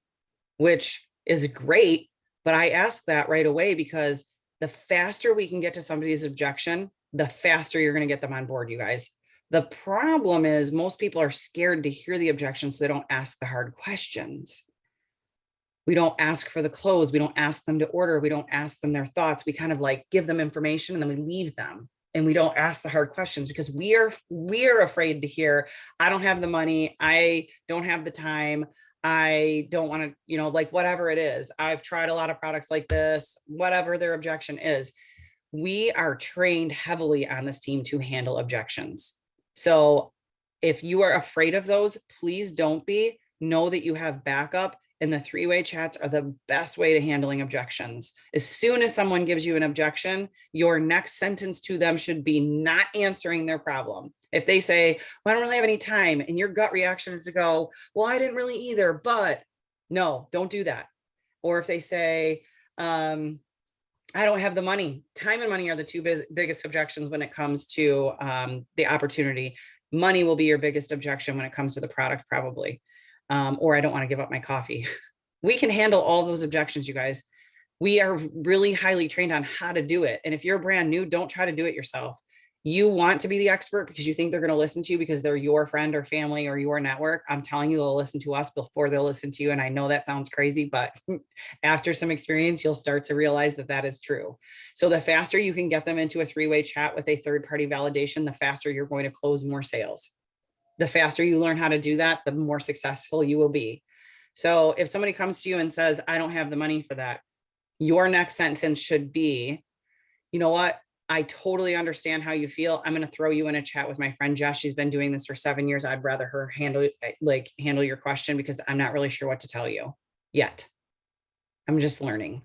which is great. But I asked that right away, because the faster we can get to somebody's objection, the faster you're going to get them on board, you guys. The problem is most people are scared to hear the objections, so they don't ask the hard questions. We don't ask for the close. We don't ask them to order. We don't ask them their thoughts. We kind of like give them information and then we leave them. And we don't ask the hard questions because we are afraid to hear, I don't have the money. I don't have the time. I don't want to, like whatever it is. I've tried a lot of products like this, whatever their objection is. We are trained heavily on this team to handle objections. So if you are afraid of those, please don't be. Know that you have backup. And the three-way chats are the best way to handling objections. As soon as someone gives you an objection, your next sentence to them should be not answering their problem. If they say, well, I don't really have any time, and your gut reaction is to go, well, I didn't really either, but no, don't do that. Or if they say, I don't have the money. Time and money are the two biggest objections when it comes to the opportunity. Money will be your biggest objection when it comes to the product, probably. Or I don't want to give up my coffee. We can handle all those objections, you guys. We are really highly trained on how to do it. And if you're brand new, don't try to do it yourself. You want to be the expert because you think they're going to listen to you because they're your friend or family or your network. I'm telling you, they'll listen to us before they'll listen to you. And I know that sounds crazy, but after some experience, you'll start to realize that that is true. So the faster you can get them into a three-way chat with a third-party validation, the faster you're going to close more sales. The faster you learn how to do that, the more successful you will be. So if somebody comes to you and says, I don't have the money for that, your next sentence should be, you know what? I totally understand how you feel. I'm going to throw you in a chat with my friend Jess. She's been doing this for 7 years. I'd rather her handle your question because I'm not really sure what to tell you yet. I'm just learning.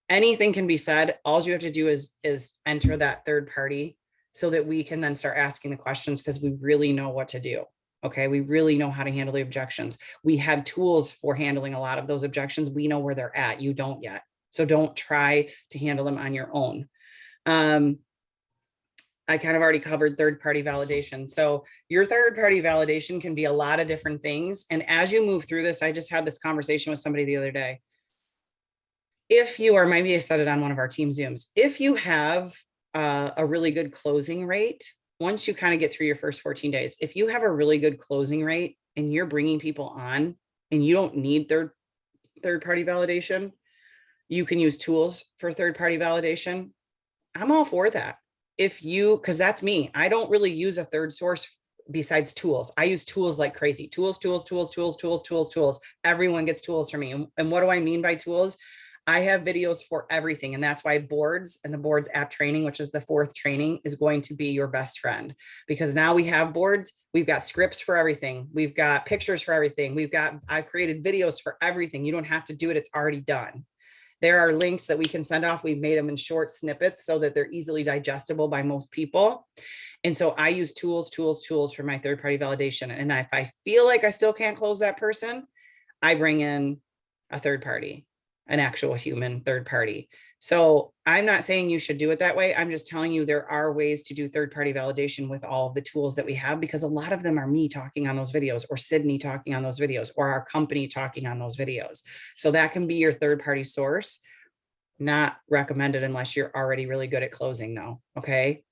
Anything can be said. All you have to do is enter that third party so that we can then start asking the questions because we really know what to do. Okay. We really know how to handle the objections. We have tools for handling a lot of those objections. We know where they're at. You don't yet. So don't try to handle them on your own. I kind of already covered third-party validation. So your third-party validation can be a lot of different things. And as you move through this, I just had this conversation with somebody the other day. If you are, maybe I said it on one of our team Zooms, if you have a really good closing rate, once you kind of get through your first 14 days, if you have a really good closing rate and you're bringing people on and you don't need third-party validation, you can use tools for third-party validation. I'm all for that. Because that's me. I don't really use a third source besides tools. I use tools like crazy. Tools. Everyone gets tools from me. And what do I mean by tools? I have videos for everything. And that's why boards and the boards app training, which is the 4th training, is going to be your best friend. Because now we have boards, we've got scripts for everything. We've got pictures for everything. I've created videos for everything. You don't have to do it. It's already done. There are links that we can send off. We've made them in short snippets so that they're easily digestible by most people. And so I use tools for my third-party validation. And if I feel like I still can't close that person, I bring in a third party, an actual human third party. So I'm not saying you should do it that way. I'm just telling you there are ways to do third-party validation with all of the tools that we have, because a lot of them are me talking on those videos, or Sydney talking on those videos, or our company talking on those videos. So that can be your third-party source. Not recommended unless you're already really good at closing though. Okay.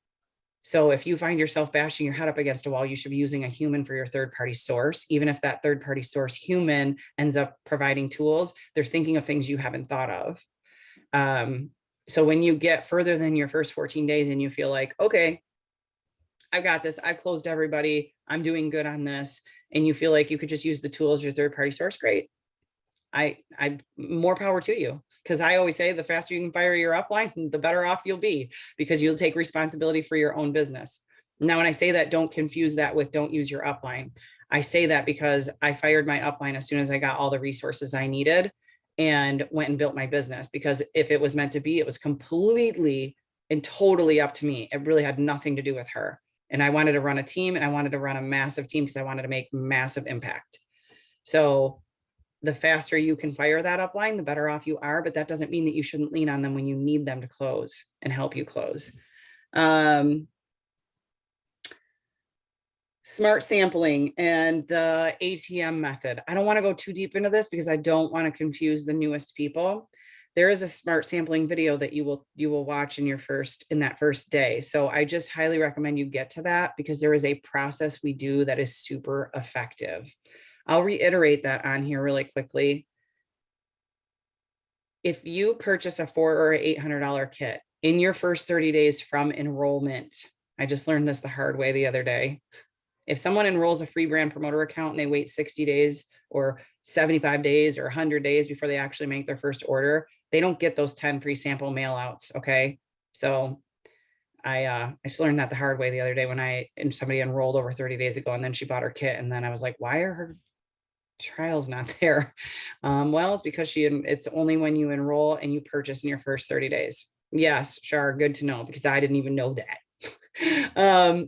So if you find yourself bashing your head up against a wall, you should be using a human for your third-party source. Even if that third-party source human ends up providing tools, they're thinking of things you haven't thought of. So when you get further than your first 14 days and you feel like, okay, I've got this, I've closed everybody, I'm doing good on this, and you feel like you could just use the tool as your third-party source, great. I more power to you, because I always say the faster you can fire your upline, the better off you'll be, because you'll take responsibility for your own business. Now, when I say that, don't confuse that with don't use your upline. I say that because I fired my upline as soon as I got all the resources I needed and went and built my business, because if it was meant to be, it was completely and totally up to me. It really had nothing to do with her. And I wanted to run a team, and I wanted to run a massive team because I wanted to make massive impact. So the faster you can fire that upline, the better off you are. But that doesn't mean that you shouldn't lean on them when you need them to close and help you close. Smart sampling and the ATM method. I don't want to go too deep into this because I don't want to confuse the newest people. There is a smart sampling video that you will watch in that first day. So I just highly recommend you get to that, because there is a process we do that is super effective. I'll reiterate that on here really quickly. If you purchase a $400 or $800 kit in your first 30 days from enrollment, I just learned this the hard way the other day. If someone enrolls a free brand promoter account and they wait 60 days or 75 days or 100 days before they actually make their first order, they don't get those 10 free sample mail outs. Okay. So I just learned that the hard way the other day when somebody enrolled over 30 days ago, and then she bought her kit. And then I was like, why are her trials not there? Well, it's because it's only when you enroll and you purchase in your first 30 days. Yes, sure. Good to know, because I didn't even know that.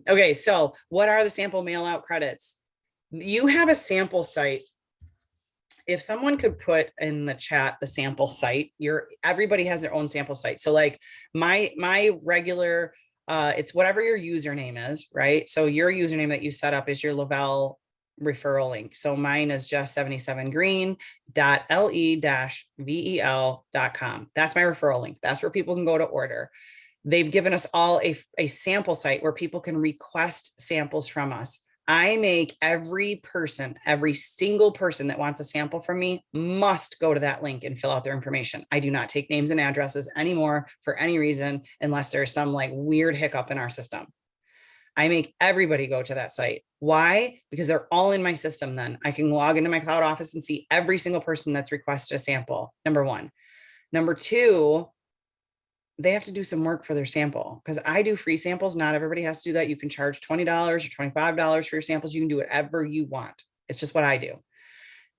Okay, so what are the sample mail out credits? You have a sample site. If someone could put in the chat the sample site, everybody has their own sample site. So like my regular, it's whatever your username is, right? So your username that you set up is your Lavelle referral link. So mine is just77green.le-vel.com. That's my referral link. That's where people can go to order. They've given us all a sample site where people can request samples from us. I make every single person that wants a sample from me must go to that link and fill out their information. I do not take names and addresses anymore for any reason, unless there's some like weird hiccup in our system. I make everybody go to that site. Why? Because they're all in my system. Then I can log into my cloud office and see every single person that's requested a sample. Number one. Number two, they have to do some work for their sample, because I do free samples. Not everybody has to do that. You can charge $20 or $25 for your samples. You can do whatever you want. It's just what I do.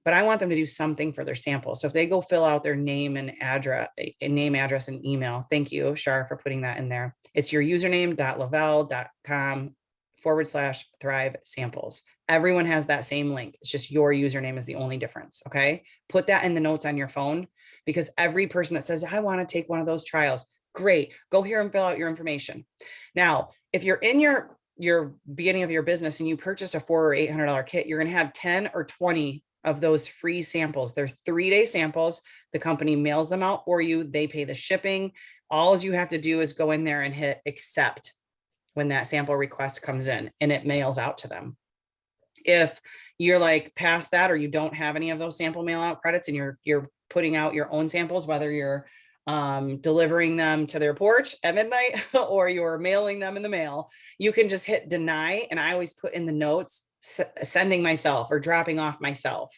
But I want them to do something for their sample. So if they go fill out their name, address, and email, thank you, Shar, for putting that in there. It's your username.lavelle.com/thrive samples. Everyone has that same link. It's just your username is the only difference. Okay. Put that in the notes on your phone, because every person that says, I want to take one of those trials, great, go here and fill out your information. Now, if you're in your beginning of your business and you purchased a $400 or $800 kit, you're going to have 10 or 20 of those free samples. They're 3-day samples. The company mails them out for you. They pay the shipping. All you have to do is go in there and hit accept when that sample request comes in, and it mails out to them. If you're like past that, or you don't have any of those sample mail out credits, and you're putting out your own samples, whether you're delivering them to their porch at midnight or you're mailing them in the mail, you can just hit deny. And I always put in the notes, sending myself or dropping off myself,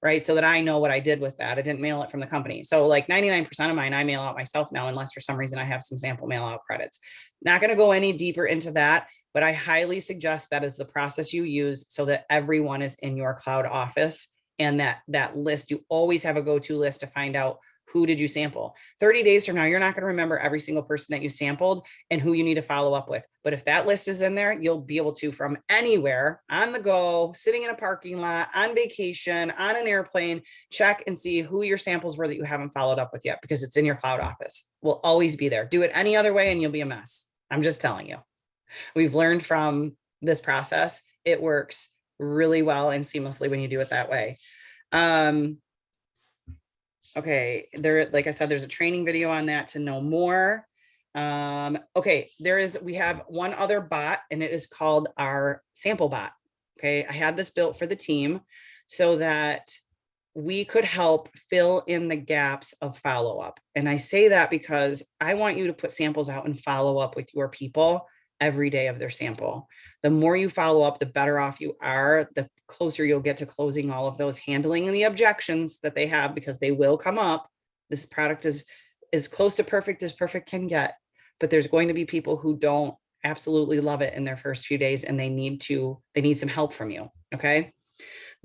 right? So that I know what I did with that. I didn't mail it from the company. So like 99% of mine, I mail out myself now, unless for some reason I have some sample mail out credits. Not going to go any deeper into that, but I highly suggest that is the process you use, so that everyone is in your cloud office, and that list, you always have a go-to list to find out Who did you sample? 30 days from now, you're not going to remember every single person that you sampled and who you need to follow up with. But if that list is in there, you'll be able to, from anywhere, on the go, sitting in a parking lot, on vacation, on an airplane, check and see who your samples were that you haven't followed up with yet, because it's in your cloud office. Will always be there. Do it any other way and you'll be a mess. I'm just telling you. We've learned from this process. It works really well and seamlessly when you do it that way. Okay, like I said, there's a training video on that to know more. Okay, we have one other bot, and it is called our sample bot. Okay, I had this built for the team so that we could help fill in the gaps of follow-up. And I say that because I want you to put samples out and follow up with your people every day of their sample. The more you follow up, the better off you are, the closer you'll get to closing all of those, handling the objections that they have, because they will come up. This product is as close to perfect as perfect can get, but there's going to be people who don't absolutely love it in their first few days, and they need some help from you. Okay.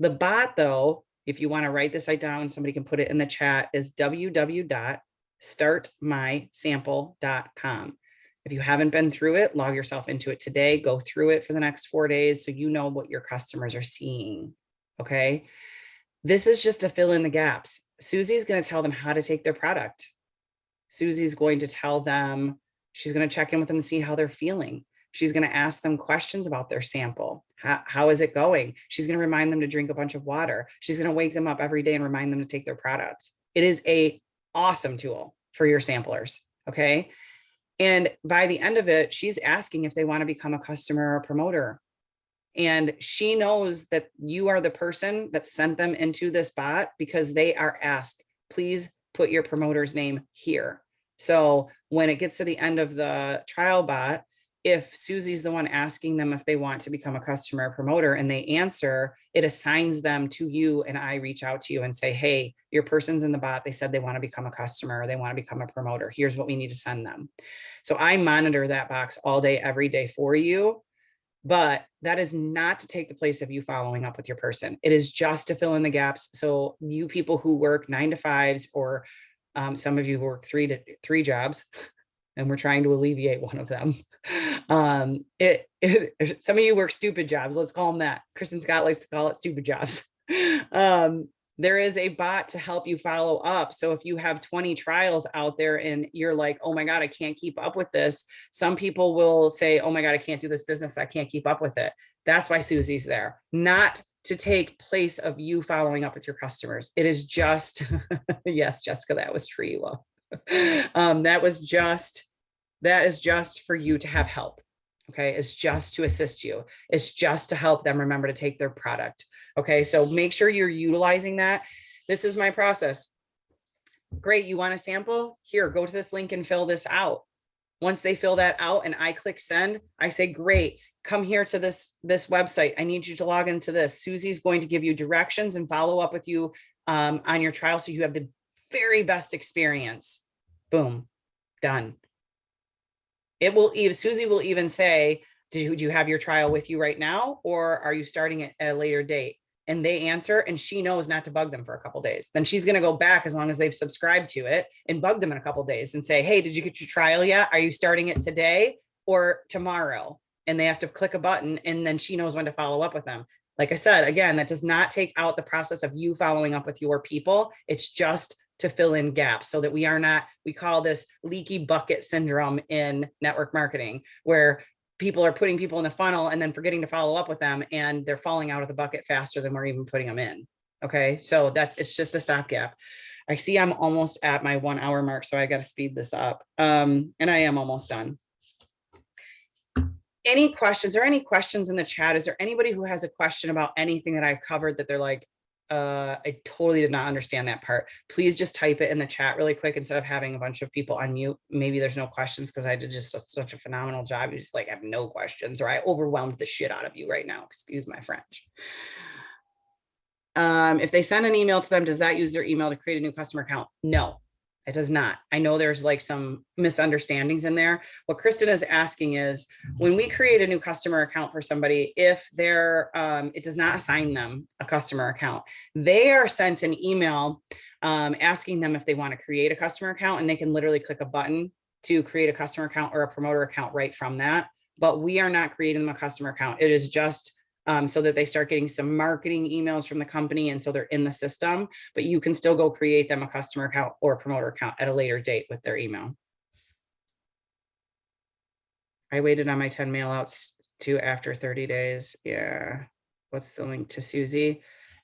The bot, though, if you want to write this down, somebody can put it in the chat, is www.startmysample.com. If you haven't been through it, log yourself into it today, go through it for the next 4 days so you know what your customers are seeing. Okay. This is just to fill in the gaps. Susie's going to tell them how to take their product. Susie's going to tell them, she's going to check in with them and see how they're feeling. She's going to ask them questions about their sample. How is it going? She's going to remind them to drink a bunch of water. She's going to wake them up every day and remind them to take their product. It is an awesome tool for your samplers. Okay. And by the end of it, she's asking if they want to become a customer or a promoter. And she knows that you are the person that sent them into this bot, because they are asked, please put your promoter's name here. So when it gets to the end of the trial bot, if Susie's the one asking them if they want to become a customer or promoter and they answer, it assigns them to you, and I reach out to you and say, hey, your person's in the bot. They said they want to become a customer or they want to become a promoter. Here's what we need to send them. So I monitor that box all day, every day for you. But that is not to take the place of you following up with your person. It is just to fill in the gaps. So you people who work 9 to 5s, or some of you who work 3 jobs, and we're trying to alleviate one of them. Some of you work stupid jobs. Let's call them that. Kristen Scott likes to call it stupid jobs. There is a bot to help you follow up. So if you have 20 trials out there and you're like, oh my God, I can't keep up with this. Some people will say, oh my God, I can't do this business. I can't keep up with it. That's why Susie's there, not to take place of you following up with your customers. It is just, yes, Jessica, that was for you. Well, that is just for you to have help. Okay. It's just to assist you. It's just to help them remember to take their product. Okay. So make sure you're utilizing that. This is my process. Great. You want a sample? Here, go to this link and fill this out. Once they fill that out and I click send, I say, great, come here to this website. I need you to log into this. Susie's going to give you directions and follow up with you on your trial, so you have the very best experience. Boom, done. Susie will even say, do you have your trial with you right now, or are you starting it at a later date? And they answer, and she knows not to bug them for a couple of days. Then she's going to go back, as long as they've subscribed to it, and bug them in a couple of days and say, hey, did you get your trial yet? Are you starting it today or tomorrow? And they have to click a button, and then she knows when to follow up with them. Like I said, again, that does not take out the process of you following up with your people. It's just to fill in gaps so that we call this leaky bucket syndrome in network marketing, where people are putting people in the funnel and then forgetting to follow up with them, and they're falling out of the bucket faster than we're even putting them in. Okay. So it's just a stopgap. I see I'm almost at my 1 hour mark, so I got to speed this up. And I am almost done. Any questions? Are any questions in the chat? Is there anybody who has a question about anything that I've covered that they're like, I totally did not understand that part? Please just type it in the chat really quick instead of having a bunch of people on mute. Maybe there's no questions because I did just such a phenomenal job. You just like have no questions, or I overwhelmed the shit out of you right now. Excuse my French. If they send an email to them, does that use their email to create a new customer account? No, it does not. I know there's like some misunderstandings in there. What Kristen is asking is, when we create a new customer account for somebody, if it does not assign them a customer account, they are sent an email asking them if they want to create a customer account, and they can literally click a button to create a customer account or a promoter account right from that. But we are not creating them a customer account. It is just so that they start getting some marketing emails from the company, and so they're in the system, but you can still go create them a customer account or a promoter account at a later date with their email. I waited on my 10 mail outs to after 30 days. Yeah. What's the link to Susie?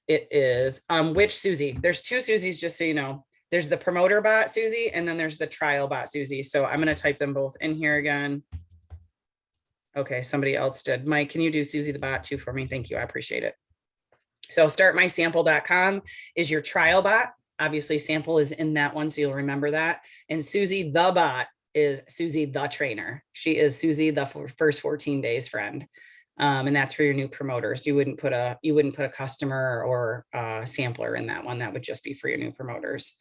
It is which Susie? There's two Susies, just so you know. There's the promoter bot Susie, and then there's the trial bot Susie. So I'm going to type them both in here again. Okay, somebody else did. Mike, can you do Susie the bot too for me? Thank you. I appreciate it. So startmysample.com is your trial bot. Obviously, sample is in that one, so you'll remember that. And Susie the bot is Susie the trainer. She is Susie the first 14 days friend. And that's for your new promoters. You wouldn't put a customer or a sampler in that one. That would just be for your new promoters.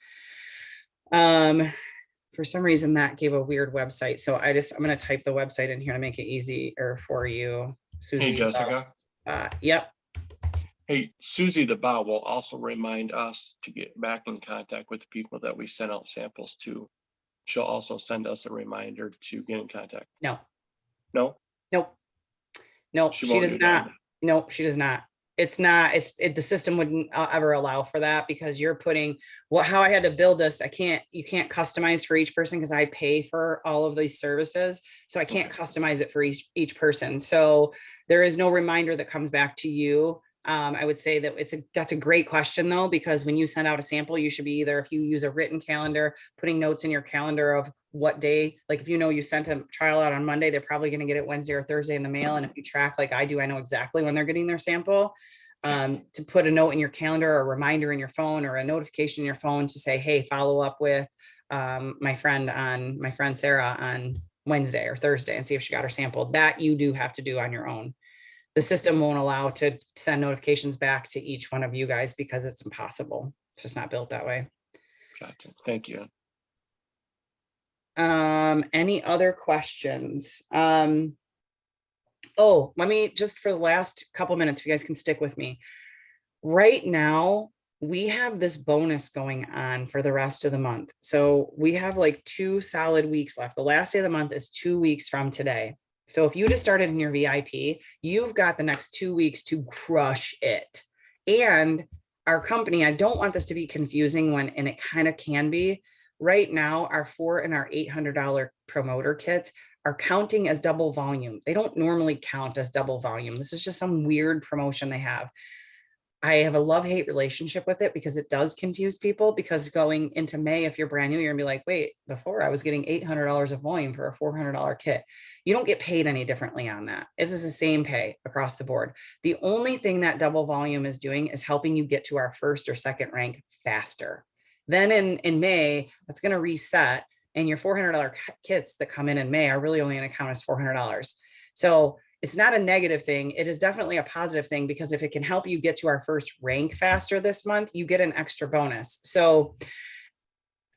For some reason that gave a weird website. So I'm going to type the website in here to make it easier for you. Susie.
Hey, Jessica.
Yep.
Hey, Susie the bot will also remind us to get back in contact with the people that we sent out samples to. She'll also send us a reminder to get in contact.
No.
No?
Nope. Nope. She does not.
That.
Nope, she does not. It's not, the system wouldn't ever allow for that, because you're putting how I had to build this. You can't customize for each person because I pay for all of these services. So I can't customize it for each person. So there is no reminder that comes back to you. I would say that that's a great question though, because when you send out a sample, you should be either, if you use a written calendar, putting notes in your calendar of what day, like if you sent a trial out on Monday, they're probably going to get it Wednesday or Thursday in the mail. And if you track like I do, I know exactly when they're getting their sample. To put a note in your calendar or a reminder in your phone or a notification in your phone to say, hey, follow up with my friend Sarah on Wednesday or Thursday and see if she got her sample. That you do have to do on your own. The system won't allow to send notifications back to each one of you guys because it's impossible. It's just not built that way.
Gotcha. Thank you.
Any other questions? Oh, let me just, for the last couple minutes, if you guys can stick with me. Right now, we have this bonus going on for the rest of the month. So we have like 2 solid weeks left. The last day of the month is 2 weeks from today. So if you just started in your VIP, you've got the next 2 weeks to crush it. And our company, I don't want this to be confusing and it kind of can be. Right now, our $400 and our $800 promoter kits are counting as double volume. They don't normally count as double volume. This is just some weird promotion they have. I have a love-hate relationship with it because it does confuse people, because going into May, if you're brand new, you're gonna be like, wait, before I was getting $800 of volume for a $400 kit. You don't get paid any differently on that. It is the same pay across the board. The only thing that double volume is doing is helping you get to our first or second rank faster. Then in May, that's gonna reset, and your $400 kits that come in May are really only gonna count as $400. So it's not a negative thing. It is definitely a positive thing, because if it can help you get to our first rank faster this month, you get an extra bonus. So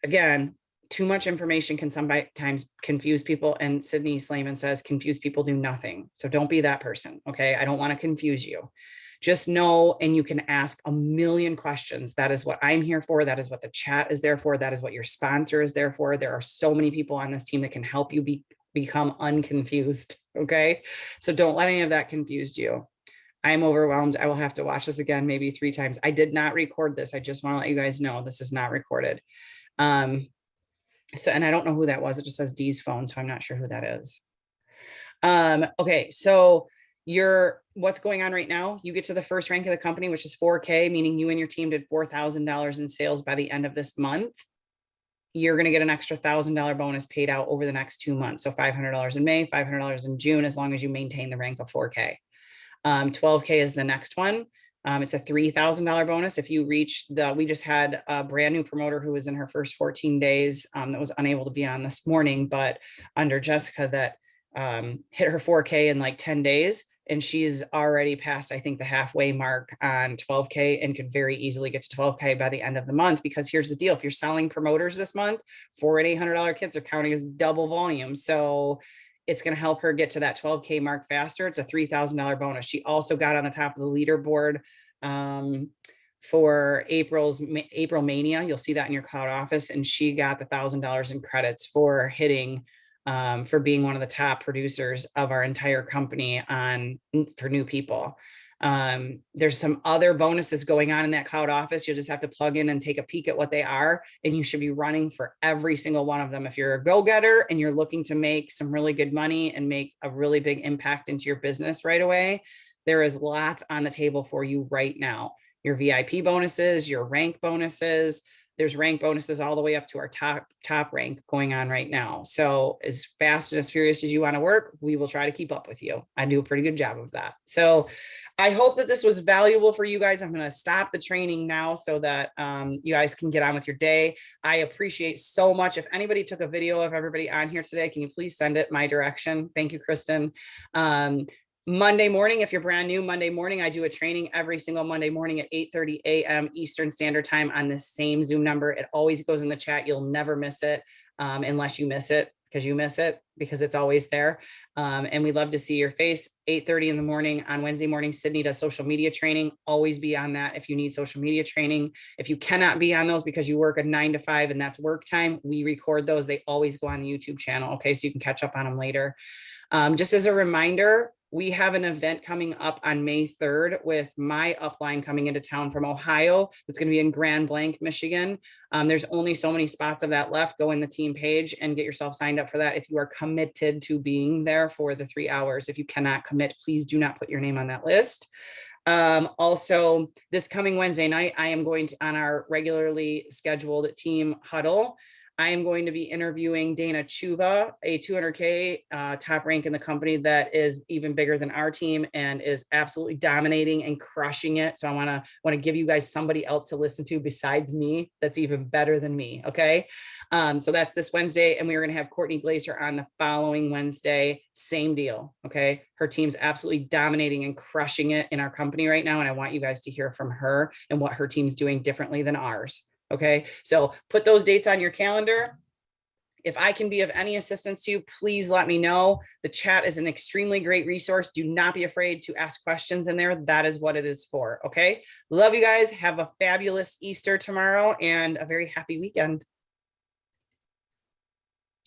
again, too much information can sometimes confuse people. And Sydney Slayman says, confused people do nothing. So don't be that person. Okay. I don't want to confuse you. Just know, and you can ask a million questions. That is what I'm here for. That is what the chat is there for. That is what your sponsor is there for. There are so many people on this team that can help you become unconfused. Okay. So don't let any of that confuse you. I'm overwhelmed. I will have to watch this again, maybe 3 times. I did not record this. I just want to let you guys know this is not recorded. So, and I don't know who that was. It just says Dee's phone. So I'm not sure who that is. Okay. So what's going on right now, you get to the first rank of the company, which is 4K, meaning you and your team did $4,000 in sales by the end of this month. You're going to get an extra $1,000 bonus paid out over the next 2 months. So $500 in May, $500 in June, as long as you maintain the rank of 4K. 12K is the next one. It's a $3,000 bonus. If you reach we just had a brand new promoter who was in her first 14 days that was unable to be on this morning, but under Jessica that hit her 4K in like 10 days. And she's already passed, I think, the halfway mark on 12K and could very easily get to 12K by the end of the month. Because here's the deal. If you're selling promoters this month, $400 and $800 kits are counting as double volume. So it's going to help her get to that 12K mark faster. It's a $3,000 bonus. She also got on the top of the leaderboard for April Mania. You'll see that in your cloud office. And she got the $1,000 in credits for hitting, for being one of the top producers of our entire company for new people. There's some other bonuses going on in that cloud office. You'll just have to plug in and take a peek at what they are. And you should be running for every single one of them. If you're a go-getter and you're looking to make some really good money and make a really big impact into your business right away, there is lots on the table for you right now. Your VIP bonuses, your rank bonuses. There's rank bonuses all the way up to our top rank going on right now. So as fast and as furious as you want to work, we will try to keep up with you. I do a pretty good job of that. So I hope that this was valuable for you guys. I'm going to stop the training now so that you guys can get on with your day. I appreciate so much. If anybody took a video of everybody on here today, can you please send it my direction? Thank you, Kristen. Monday morning, if you're brand new, Monday morning, I do a training every single Monday morning at 8:30 a.m. Eastern Standard Time on the same Zoom number. It always goes in the chat. You'll never miss it unless you miss it, because it's always there. And we love to see your face. 8:30 in the morning on Wednesday morning, Sydney does social media training. Always be on that if you need social media training. If you cannot be on those because you work a 9 to 5 and that's work time, we record those. They always go on the YouTube channel. Okay, so you can catch up on them later. Just as a reminder, we have an event coming up on May 3rd with my upline coming into town from Ohio. It's going to be in Grand Blanc, Michigan. There's only so many spots of that left. Go in the team page and get yourself signed up for that if you are committed to being there for the 3 hours. If you cannot commit, please do not put your name on that list. Also, this coming Wednesday night, I am going to, on our regularly scheduled team huddle, I am going to be interviewing Dana Chuva, a 200K top rank in the company that is even bigger than our team and is absolutely dominating and crushing it. So I want to give you guys somebody else to listen to besides me that's even better than me. Okay. So that's this Wednesday, and we are going to have Courtney Glaser on the following Wednesday. Same deal. Okay. Her team's absolutely dominating and crushing it in our company right now. And I want you guys to hear from her and what her team's doing differently than ours. Okay, so put those dates on your calendar. If I can be of any assistance to you, please let me know. The chat is an extremely great resource. Do not be afraid to ask questions in there. That is what it is for. Okay, love you guys. Have a fabulous Easter tomorrow and a very happy weekend.